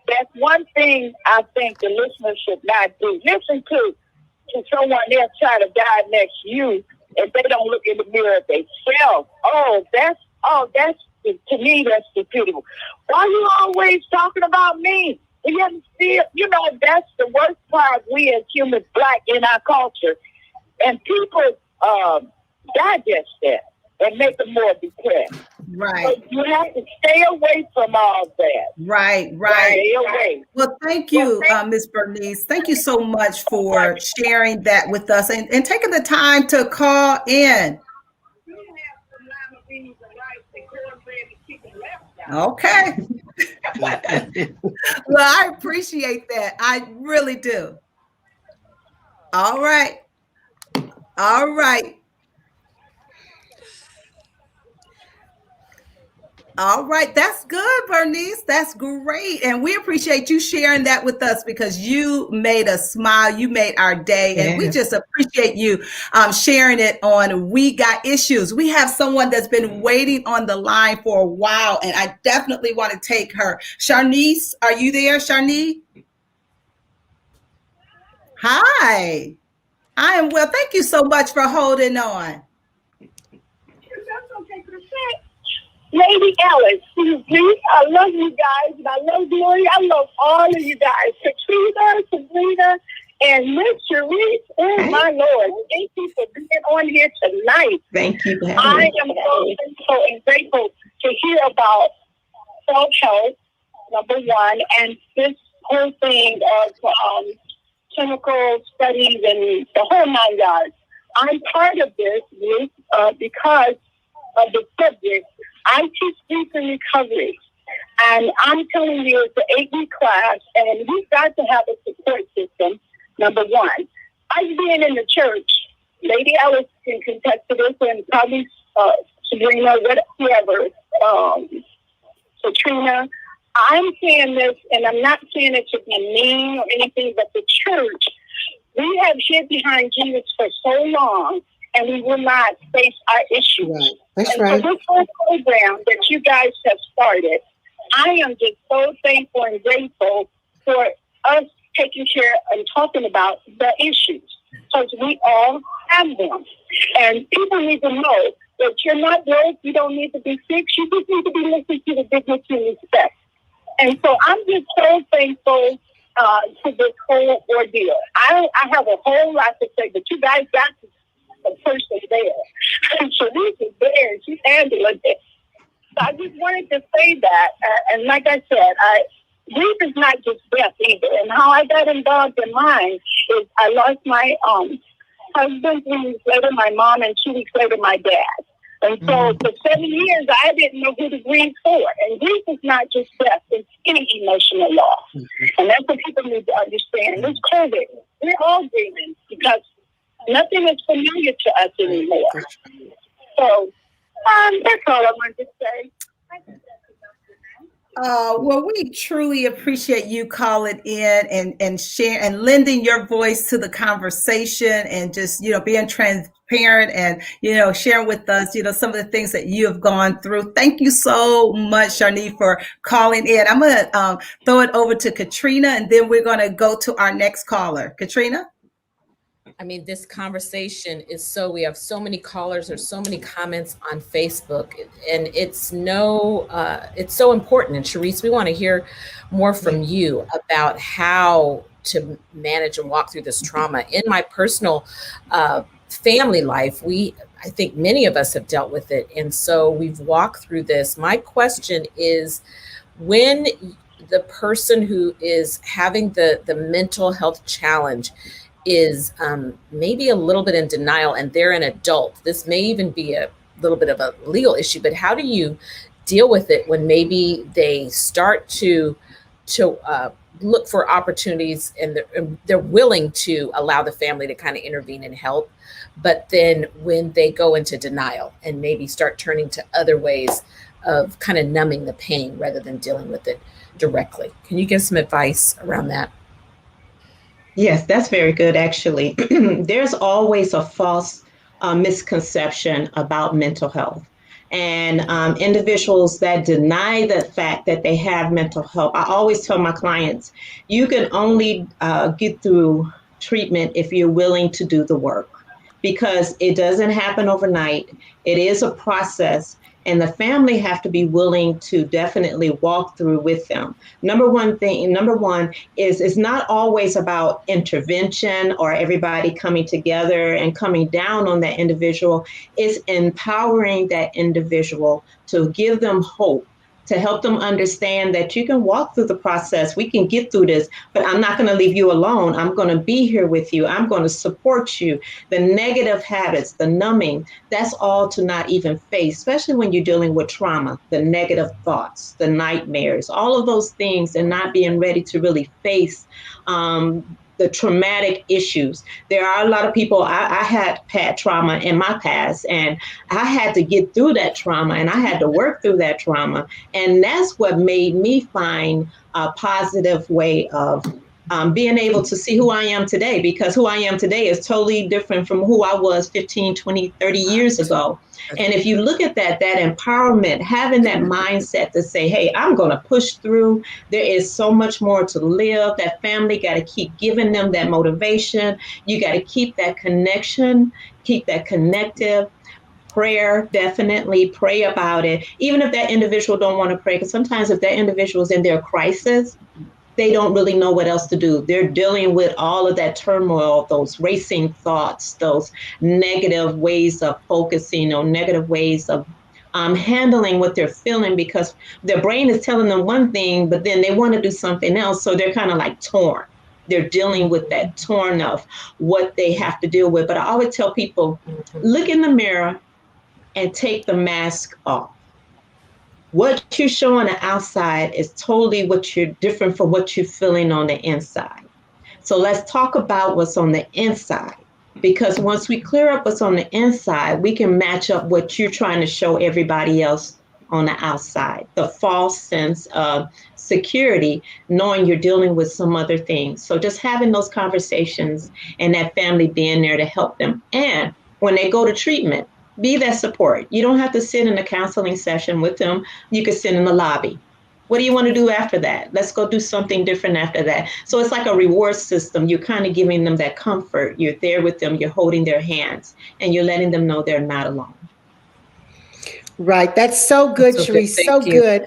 That's one thing I think the listeners should not do. Listen to someone else try to diagnose you if they don't look in the mirror at themselves. That's to me, that's stupidity. Why are you always talking about me? You know, that's the worst part we as humans, Black, in our culture. And people digest that and make them more depressed. Right. So you have to stay away from all that. Right. Stay away. Well, thank you, Ms. Bernice. Thank you so much for sharing that with us and taking the time to call in. Okay. Well, I appreciate that. I really do. All right. All right, that's good, Bernice. That's great. And we appreciate you sharing that with us because you made us smile. You made our day. And we just appreciate you sharing it on We Got Issues. We have someone that's been waiting on the line for a while, and I definitely want to take her. Sharnice, are you there, Sharnice? Hi. I am well. Thank you so much for holding on. Lady Alice, please, I love you guys, and I love Gloria. I love all of you guys. Katrina, Sabrina, and Miss ʻY'rese. Oh, my Lord. Thank you for being on here tonight. Thank you. I am so thankful and grateful to hear about self-help, number one, and this whole thing of clinical studies and the whole 9 yards. I'm part of this because of the subject. I teach grief and recovery, and I'm telling you, it's an 8-week class, and we've got to have a support system, number one. I've been in the church. Lady Alice can contest to this, and probably Sabrina, whoever, Katrina. I'm saying this, and I'm not saying it to be mean or anything, but the church, we have hid behind Jesus for so long, and we will not face our issues. Right. That's and right. So this whole program that you guys have started, I am just so thankful and grateful for us taking care and talking about the issues, because we all have them. And people need to know that you're not broke, you don't need to be sick, you just need to be listened to the dignity and respect. And so I'm just so thankful to this whole ordeal. I have a whole lot to say, but you guys got a person there. And Sharice is there, and she's handling it. So I just wanted to say that. And like I said, grief is not just death either. And how I got involved in mine is I lost my husband 3 weeks later, my mom, and 2 weeks later, my dad. And so for 7 years, I didn't know who to grieve for. And grief is not just death, it's any emotional loss. And that's what people need to understand. It's COVID. We're all grieving because nothing is familiar to us anymore. So that's all I wanted to say. Well, we truly appreciate you calling in and sharing and lending your voice to the conversation and just, being transparent and, sharing with us, some of the things that you have gone through. Thank you so much, Sharni, for calling in. I'm going to throw it over to Katrina, and then we're going to go to our next caller. Katrina? I mean, this conversation is we have so many callers, there's so many comments on Facebook, and it's so important. And Sharice, we want to hear more from you about how to manage and walk through this trauma. In my personal family life, I think many of us have dealt with it. And so we've walked through this. My question is, when the person who is having the mental health challenge is maybe a little bit in denial and they're an adult, this may even be a little bit of a legal issue, but how do you deal with it when maybe they start to look for opportunities and they're willing to allow the family to kind of intervene and help, but then when they go into denial and maybe start turning to other ways of kind of numbing the pain rather than dealing with it directly? Can you give some advice around that? Yes, that's very good, actually. There's always a false misconception about mental health. And individuals that deny the fact that they have mental health, I always tell my clients, you can only get through treatment if you're willing to do the work, because it doesn't happen overnight. It is a process. And the family have to be willing to definitely walk through with them. Number one is it's not always about intervention or everybody coming together and coming down on that individual. It's empowering that individual to give them hope, to help them understand that you can walk through the process. We can get through this, but I'm not going to leave you alone. I'm going to be here with you. I'm going to support you. The negative habits, the numbing, that's all to not even face, especially when you're dealing with trauma, the negative thoughts, the nightmares, all of those things, and not being ready to really face the traumatic issues. There are a lot of people, I had trauma in my past, and I had to get through that trauma, and I had to work through that trauma. And that's what made me find a positive way of being able to see who I am today, because who I am today is totally different from who I was 15, 20, 30 years ago. And if you look at that empowerment, having that mindset to say, hey, I'm going to push through. There is so much more to live. That family got to keep giving them that motivation. You got to keep that connection, keep that connective. Prayer, definitely pray about it. Even if that individual don't want to pray, because sometimes if that individual is in their crisis, they don't really know what else to do. They're dealing with all of that turmoil, those racing thoughts, those negative ways of focusing or negative ways of handling what they're feeling, because their brain is telling them one thing, but then they want to do something else. So they're kind of like torn. They're dealing with that torn of what they have to deal with. But I always tell people, look in the mirror and take the mask off. What you're showing on the outside is totally what you're different from what you're feeling on the inside. So let's talk about what's on the inside, because once we clear up what's on the inside, we can match up what you're trying to show everybody else on the outside. The false sense of security, knowing you're dealing with some other things. So just having those conversations and that family being there to help them. And when they go to treatment, be that support. You don't have to sit in a counseling session with them. You can sit in the lobby. What do you want to do after that? Let's go do something different after that. So it's like a reward system. You're kind of giving them that comfort. You're there with them. You're holding their hands, and you're letting them know they're not alone. Right. That's so good, Sharice. So good.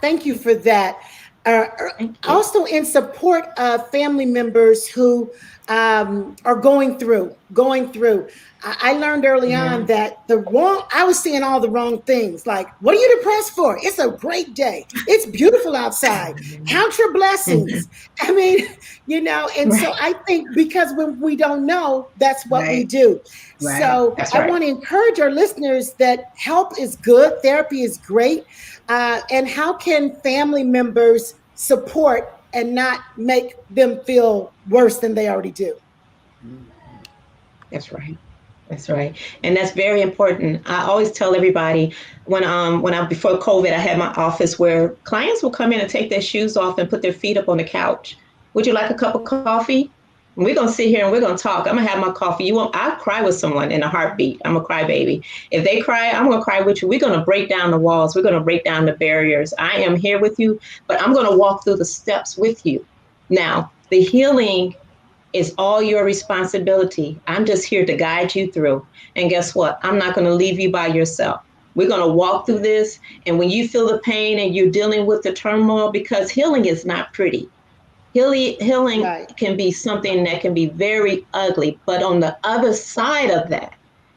Thank you for that. also in support of family members who are going through. I learned early on that I was seeing all the wrong things. Like, what are you depressed for? It's a great day. It's beautiful outside. Count your blessings. I mean, and so I think because when we don't know, that's what we do. Right. So I want to encourage our listeners that help is good. Therapy is great. And how can family members support and not make them feel worse than they already do? That's right. That's right. And that's very important. I always tell everybody when I before COVID, I had my office where clients will come in and take their shoes off and put their feet up on the couch. Would you like a cup of coffee? We're going to sit here and we're going to talk. I'm going to have my coffee. I'll cry with someone in a heartbeat. I'm a crybaby. If they cry, I'm going to cry with you. We're going to break down the walls. We're going to break down the barriers. I am here with you, but I'm going to walk through the steps with you. Now, the healing is all your responsibility. I'm just here to guide you through. And guess what? I'm not going to leave you by yourself. We're going to walk through this. And when you feel the pain and you're dealing with the turmoil, because healing is not pretty. Healing can be something that can be very ugly, but on the other side of that,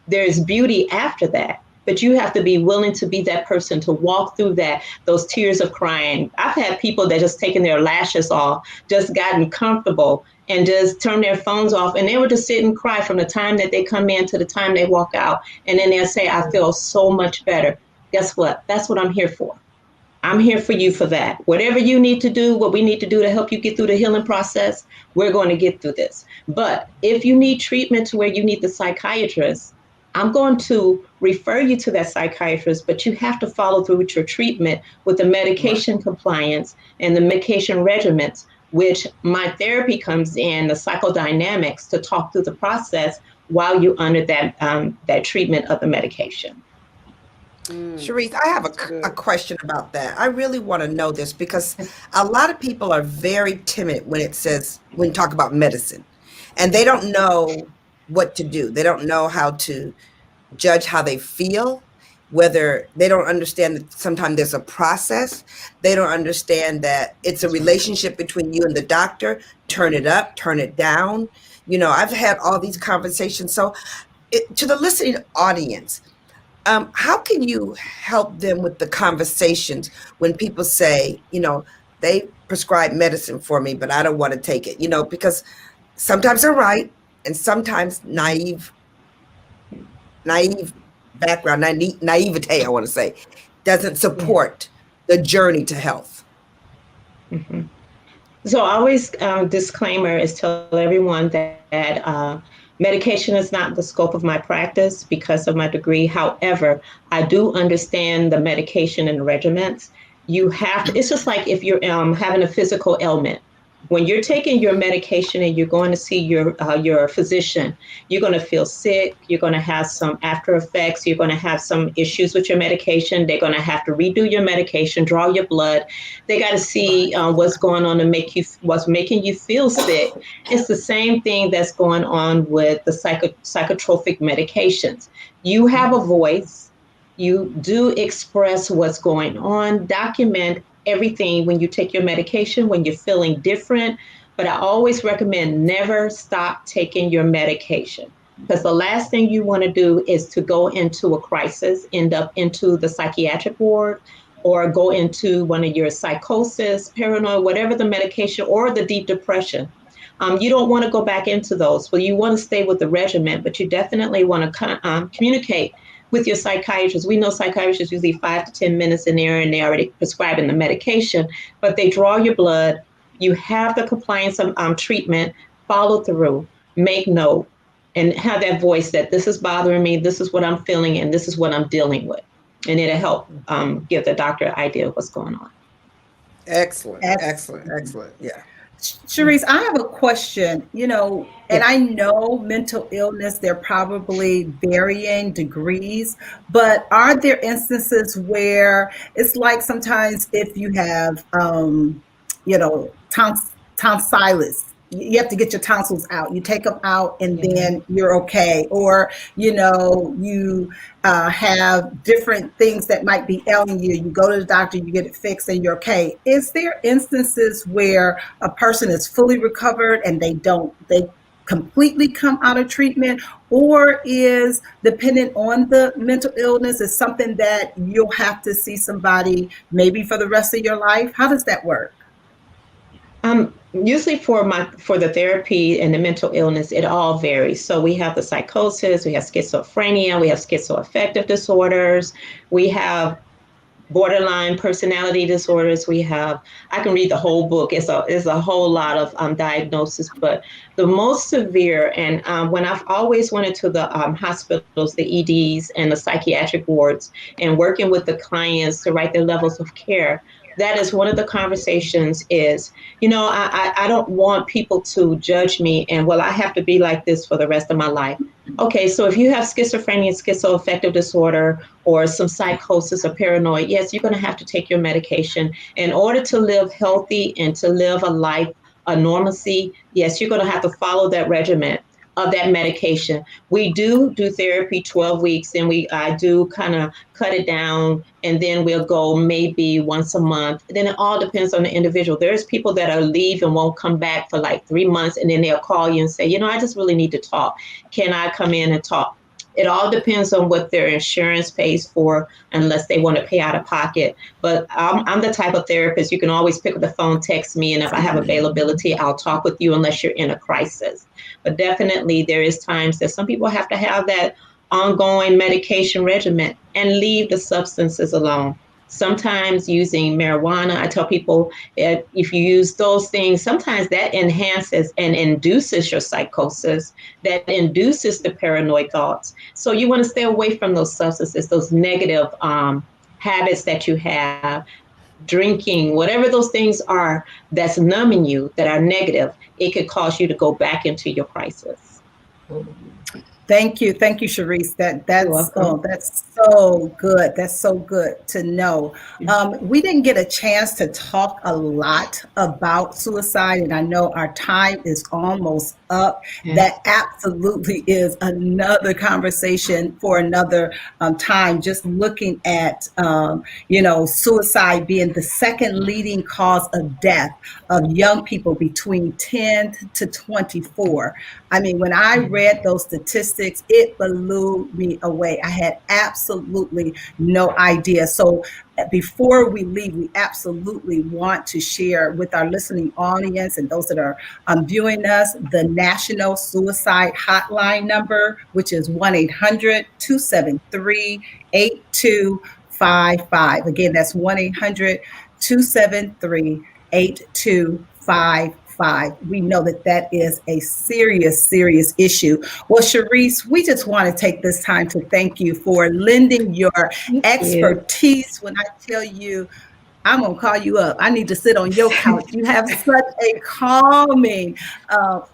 there's beauty after that. But you have to be willing to be that person to walk through those tears of crying. I've had people that just taken their lashes off, just gotten comfortable and just turned their phones off. And they would just sit and cry from the time that they come in to the time they walk out. And then they'll say, I feel so much better. Guess what? That's what I'm here for. I'm here for you for that. Whatever you need to do, what we need to do to help you get through the healing process, we're going to get through this. But if you need treatment to where you need the psychiatrist, I'm going to refer you to that psychiatrist, but you have to follow through with your treatment with the medication compliance and the medication regimens, which my therapy comes in, the psychodynamics, to talk through the process while you're under that treatment of the medication. Zac'hyeit, I have a question about that. I really want to know this because a lot of people are very timid when you talk about medicine, and they don't know what to do. They don't know how to judge how they feel, whether they don't understand that sometimes there's a process. They don't understand that it's a relationship between you and the doctor. Turn it up, turn it down. I've had all these conversations. So to the listening audience, how can you help them with the conversations when people say, they prescribe medicine for me, but I don't want to take it, because sometimes they're right. And sometimes naive background, naivete, I want to say, doesn't support the journey to health. Mm-hmm. So always disclaimer is tell everyone that medication is not the scope of my practice because of my degree. However, I do understand the medication and the regimens. It's just like if you're having a physical ailment. When you're taking your medication and you're going to see your physician, you're going to feel sick. You're going to have some after effects. You're going to have some issues with your medication. They're going to have to redo your medication, draw your blood. They got to see what's going on to what's making you feel sick. It's the same thing that's going on with the psychotropic medications. You have a voice. You do express what's going on. Document everything when you take your medication, when you're feeling different. But I always recommend never stop taking your medication, because the last thing you want to do is to go into a crisis, end up into the psychiatric ward, or go into one of your psychosis, paranoid, whatever the medication, or the deep depression. You don't want to go back into those. Well, you want to stay with the regimen, but you definitely want to communicate with your psychiatrist. We know psychiatrists usually 5 to 10 minutes in there and they're already prescribing the medication, but they draw your blood. You have the compliance treatment, follow through, make note, and have that voice that this is bothering me, this is what I'm feeling, and this is what I'm dealing with. And it'll help give the doctor an idea of what's going on. Excellent. Yeah. Zac'hyeit, I have a question, and I know mental illness, they're probably varying degrees, but are there instances where it's like sometimes if you have, tonsillitis, you have to get your tonsils out. You take them out and then you're okay. Or, you know, you have different things that might be ailing you. You go to the doctor, you get it fixed and you're okay. Is there instances where a person is fully recovered and they completely come out of treatment, or is dependent on the mental illness is something that you'll have to see somebody maybe for the rest of your life? How does that work? Usually for the therapy and the mental illness, it all varies. So we have the psychosis, we have schizophrenia, we have schizoaffective disorders, we have borderline personality disorders. I can read the whole book. It's a whole lot of diagnosis, but the most severe, and when I've always went into the hospitals, the EDs and the psychiatric wards, and working with the clients to write their levels of care, that is one of the conversations is, you know, I don't want people to judge me and, well, I have to be like this for the rest of my life. Okay, so if you have schizophrenia, schizoaffective disorder, or some psychosis or paranoid, yes, you're going to have to take your medication in order to live healthy and to live a life of normalcy. Yes, you're going to have to follow that regimen of that medication. We do therapy 12 weeks, and I do kind of cut it down, and then we'll go maybe once a month. Then it all depends on the individual. There's people that leave and won't come back for like 3 months, and then they'll call you and say, you know, I just really need to talk. Can I come in and talk? It all depends on what their insurance pays for, unless they want to pay out of pocket. But I'm the type of therapist, you can always pick up the phone, text me, and if I have availability, I'll talk with you unless you're in a crisis. But definitely there is times that some people have to have that ongoing medication regimen and leave the substances alone. Sometimes using marijuana, I tell people if you use those things, sometimes that enhances and induces your psychosis, that induces the paranoid thoughts. So you want to stay away from those substances, those negative habits that you have, drinking, whatever those things are that's numbing you, that are negative. It could cause you to go back into your crisis. Thank you, Sharice. That's so good. That's so good to know. We didn't get a chance to talk a lot about suicide, and I know our time is almost up. Yeah. That absolutely is another conversation for another time. Just looking at suicide being the second leading cause of death of young people between 10 to 24. I mean, when I read those statistics, it blew me away. I had absolutely no idea. So before we leave, we absolutely want to share with our listening audience and those that are viewing us the National Suicide Hotline number, which is 1-800-273-8255. Again, that's 1-800-273-8255. We know that is a serious issue. Well, Sharice, we just want to take this time to thank you for lending your expertise. When I tell you, I'm going to call you up. I need to sit on your couch. You have such a calming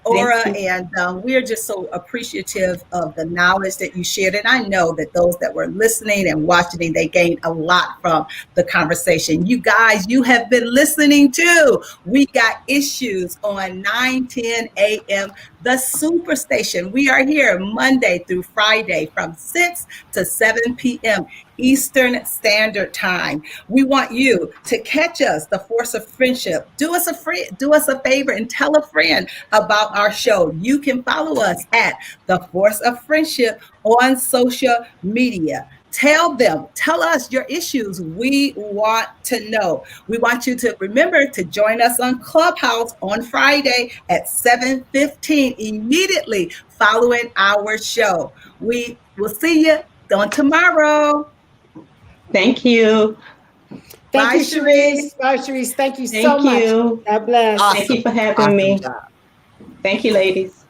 aura, and we're just so appreciative of the knowledge that you shared. And I know that those that were listening and watching, they gained a lot from the conversation. You guys, you have been listening to We Got Issues on 9:10 a.m. The Superstation. We are here Monday through Friday from 6 to 7 p.m. Eastern Standard Time. We want you to catch us, The Force of Friendship. Do us a favor and tell a friend about our show. You can follow us at The Force of Friendship on social media. Tell us your issues. We want to know. We want you to remember to join us on Clubhouse on Friday at 7:15, immediately following our show. We will see you on tomorrow. Thank you. Thank you, Sharice. Bye, Sharice. Thank you so much. God bless. Awesome. Thank you for having me. Thank you, ladies.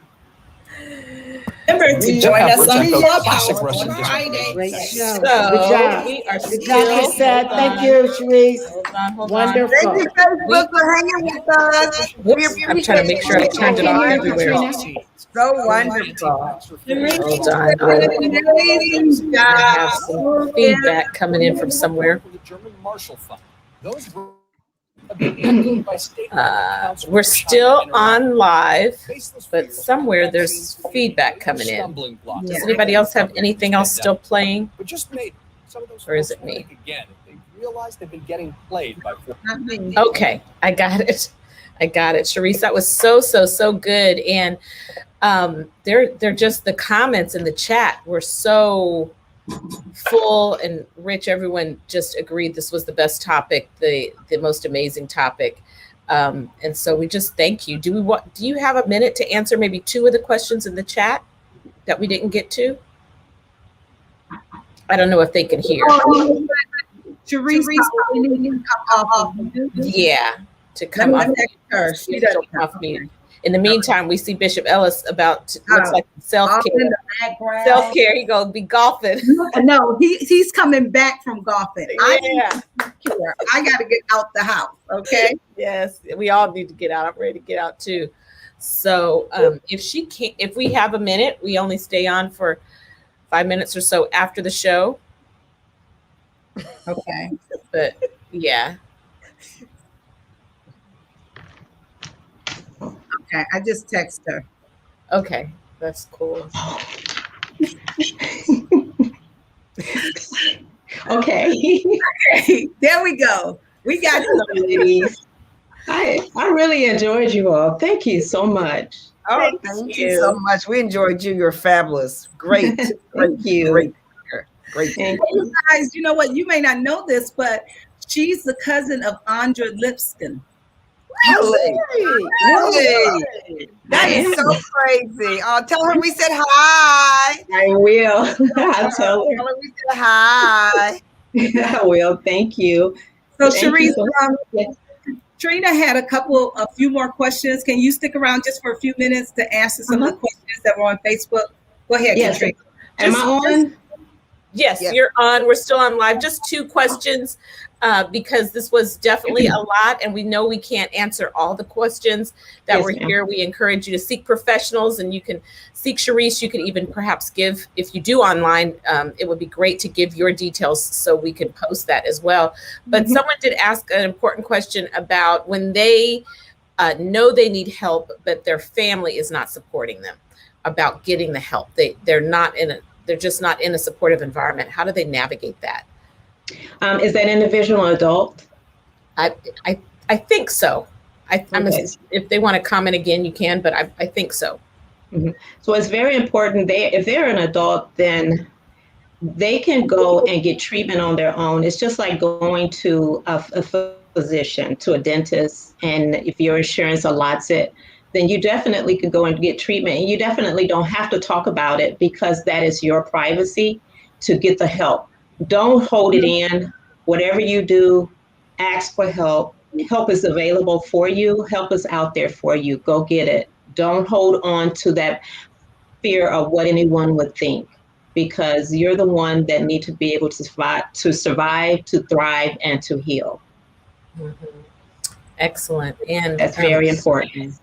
Remember to join us on Clubhouse on Friday. Great show. So Good job. we are Good job, Miss Seth. Thank you, Sharice. Wonderful. Thank you, Facebook, for hanging with us. I'm trying to make sure I turned it off everywhere. So wonderful. Hold on. I have some feedback coming in from somewhere. We're still on live, but somewhere there's feedback coming in. Does anybody else have anything else still playing? Or is it me? Okay, I got it. Sharice, that was so good. And they're just, the comments in the chat were so full and rich. Everyone just agreed this was the best topic, the most amazing topic. And so we just thank you. Do you have a minute to answer maybe 2 of the questions in the chat that we didn't get to? I don't know if they can hear. Sharice, yeah, to come off her. She doesn't come off mute. In the meantime, we see Bishop Ellis looks like self-care. Self-care, he gonna be golfing. No, he's coming back from golfing. Yeah. I gotta get out the house, okay? Yes, we all need to get out. I'm ready to get out too. So if we have a minute, we only stay on for 5 minutes or so after the show. Okay. But yeah. Okay, I just text her. Okay, that's cool. Okay. There we go. We got you, ladies. I really enjoyed you all. Thank you so much. Oh, thank you so much. We enjoyed you. You're fabulous. Great. Thank you. Great. You guys, you know what? You may not know this, but she's the cousin of Andra Lipscomb. Really? That is so crazy. Tell her we said hi. I will. I'll tell her. Tell her we said hi. I will. Thank you. So, Sharice, Trina had a few more questions. Can you stick around just for a few minutes to answer some of the questions that were on Facebook? Go ahead, Katrina. Am I on? Yes, you're on. We're still on live. Just 2 questions because this was definitely a lot, and we know we can't answer all the questions that were here. We encourage you to seek professionals, and you can seek Sharice. You can even perhaps give, if you do online, it would be great to give your details so we can post that as well. But someone did ask an important question about when they know they need help, but their family is not supporting them about getting the help. They're just not in a supportive environment. How do they navigate that? Is that individual or adult? I think so. If they want to comment again, you can, but I think so. Mm-hmm. So it's very important. If they're an adult, then they can go and get treatment on their own. It's just like going to a physician, to a dentist, and if your insurance allots it, then you definitely could go and get treatment. And you definitely don't have to talk about it because that is your privacy to get the help. Don't hold it in. Whatever you do, ask for help. Help is available for you. Help is out there for you. Go get it. Don't hold on to that fear of what anyone would think, because you're the one that need to be able to survive, to thrive, and to heal. Mm-hmm. Excellent. And that's very important.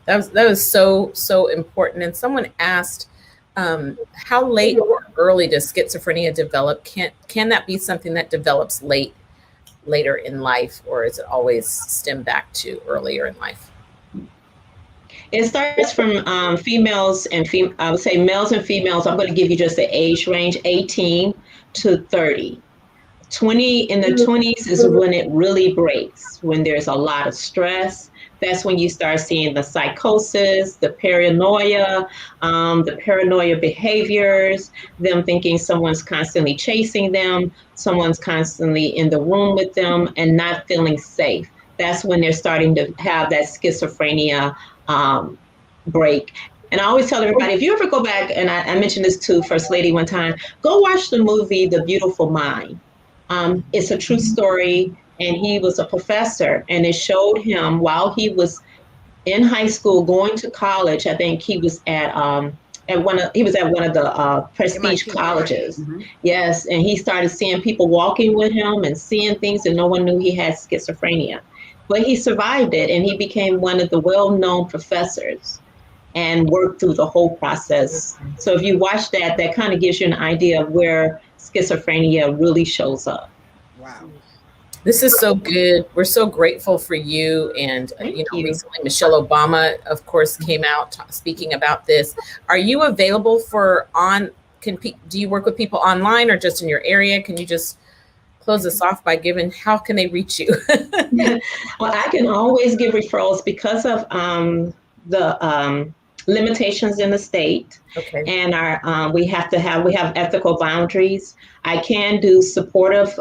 That was so important. And someone asked, how late or early does schizophrenia develop? Can that be something that develops later in life, or is it always stem back to earlier in life? It starts from females and I would say males and females. I'm going to give you just the age range, 18 to 30. 20 in the 20s is when it really breaks, when there's a lot of stress. That's when you start seeing the psychosis, the paranoia behaviors, them thinking someone's constantly chasing them, someone's constantly in the room with them and not feeling safe. That's when they're starting to have that schizophrenia break. And I always tell everybody, if you ever go back, and I mentioned this to First Lady one time, go watch the movie The Beautiful Mind. It's a true story. And he was a professor, and it showed him while he was in high school, going to college. I think he was at one of the prestige colleges. Mm-hmm. Yes, and he started seeing people walking with him and seeing things, and no one knew he had schizophrenia. But he survived it, and he became one of the well-known professors and worked through the whole process. Mm-hmm. So if you watch that kind of gives you an idea of where schizophrenia really shows up. Wow. This is so good. We're so grateful for you. And, recently Michelle Obama, of course, came out speaking about this. Are you available for do you work with people online or just in your area? Can you just close us off by giving, how can they reach you? Well, I can always give referrals because of the limitations in the state. Okay. And we have ethical boundaries. I can do supportive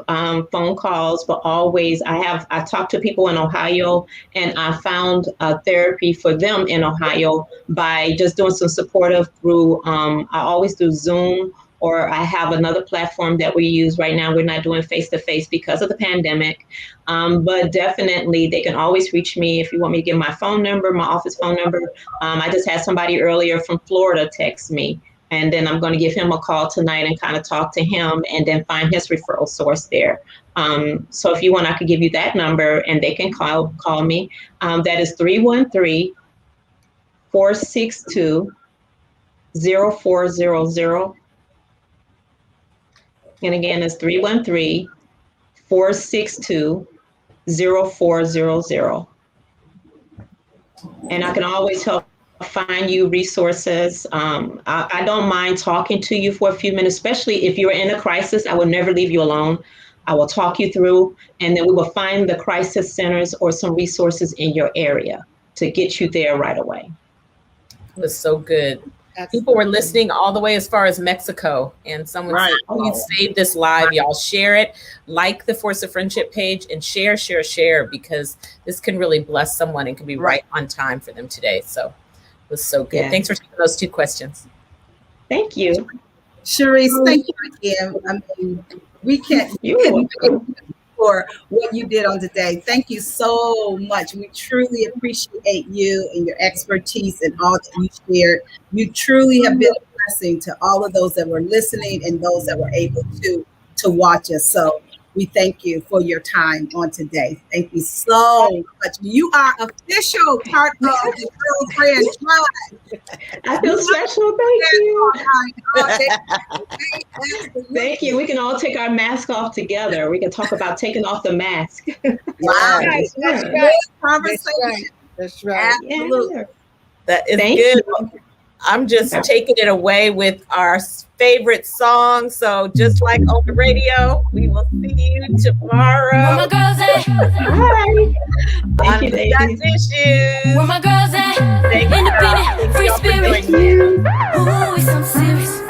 phone calls, but always I talk to people in Ohio, and I found therapy for them in Ohio by just doing some supportive through, I always do Zoom, or I have another platform that we use right now. We're not doing face-to-face because of the pandemic, but definitely they can always reach me. If you want me to give my phone number, my office phone number. I just had somebody earlier from Florida text me, and then I'm going to give him a call tonight and kind of talk to him and then find his referral source there. So if you want, I could give you that number and they can call me. That is 313-462-0400. And again, it's 313-462-0400. And I can always help find you resources. I don't mind talking to you for a few minutes, especially if you're in a crisis. I will never leave you alone. I will talk you through, and then we will find the crisis centers or some resources in your area to get you there right away. It was so good. People were listening all the way as far as Mexico, and someone said, please save this live. Y'all share it, like the Force of Friendship page, and share, because this can really bless someone and can be right on time for them today. So it was so good. Yeah. Thanks for taking those 2 questions. Thank you. Cherise, thank you again. I mean, we can't for what you did on today. Thank you so much. We truly appreciate you and your expertise and all that you shared. You truly have been a blessing to all of those that were listening and those that were able to watch us. So we thank you for your time on today. Thank you so much. You are official part of the Girlfriend Tribe. I feel special. Thank you. Thank you. We can all take our mask off together. We can talk about taking off the mask. Wow. That's right. Conversation. That's right. Absolutely. Yeah. That is good. I'm just taking it away with our favorite song. So just like on the radio, we will see you tomorrow. Where my girls at? Bye. Thank you, ladies. Issues. Where my girls at? Independent, free spirit. Ooh, it's so serious.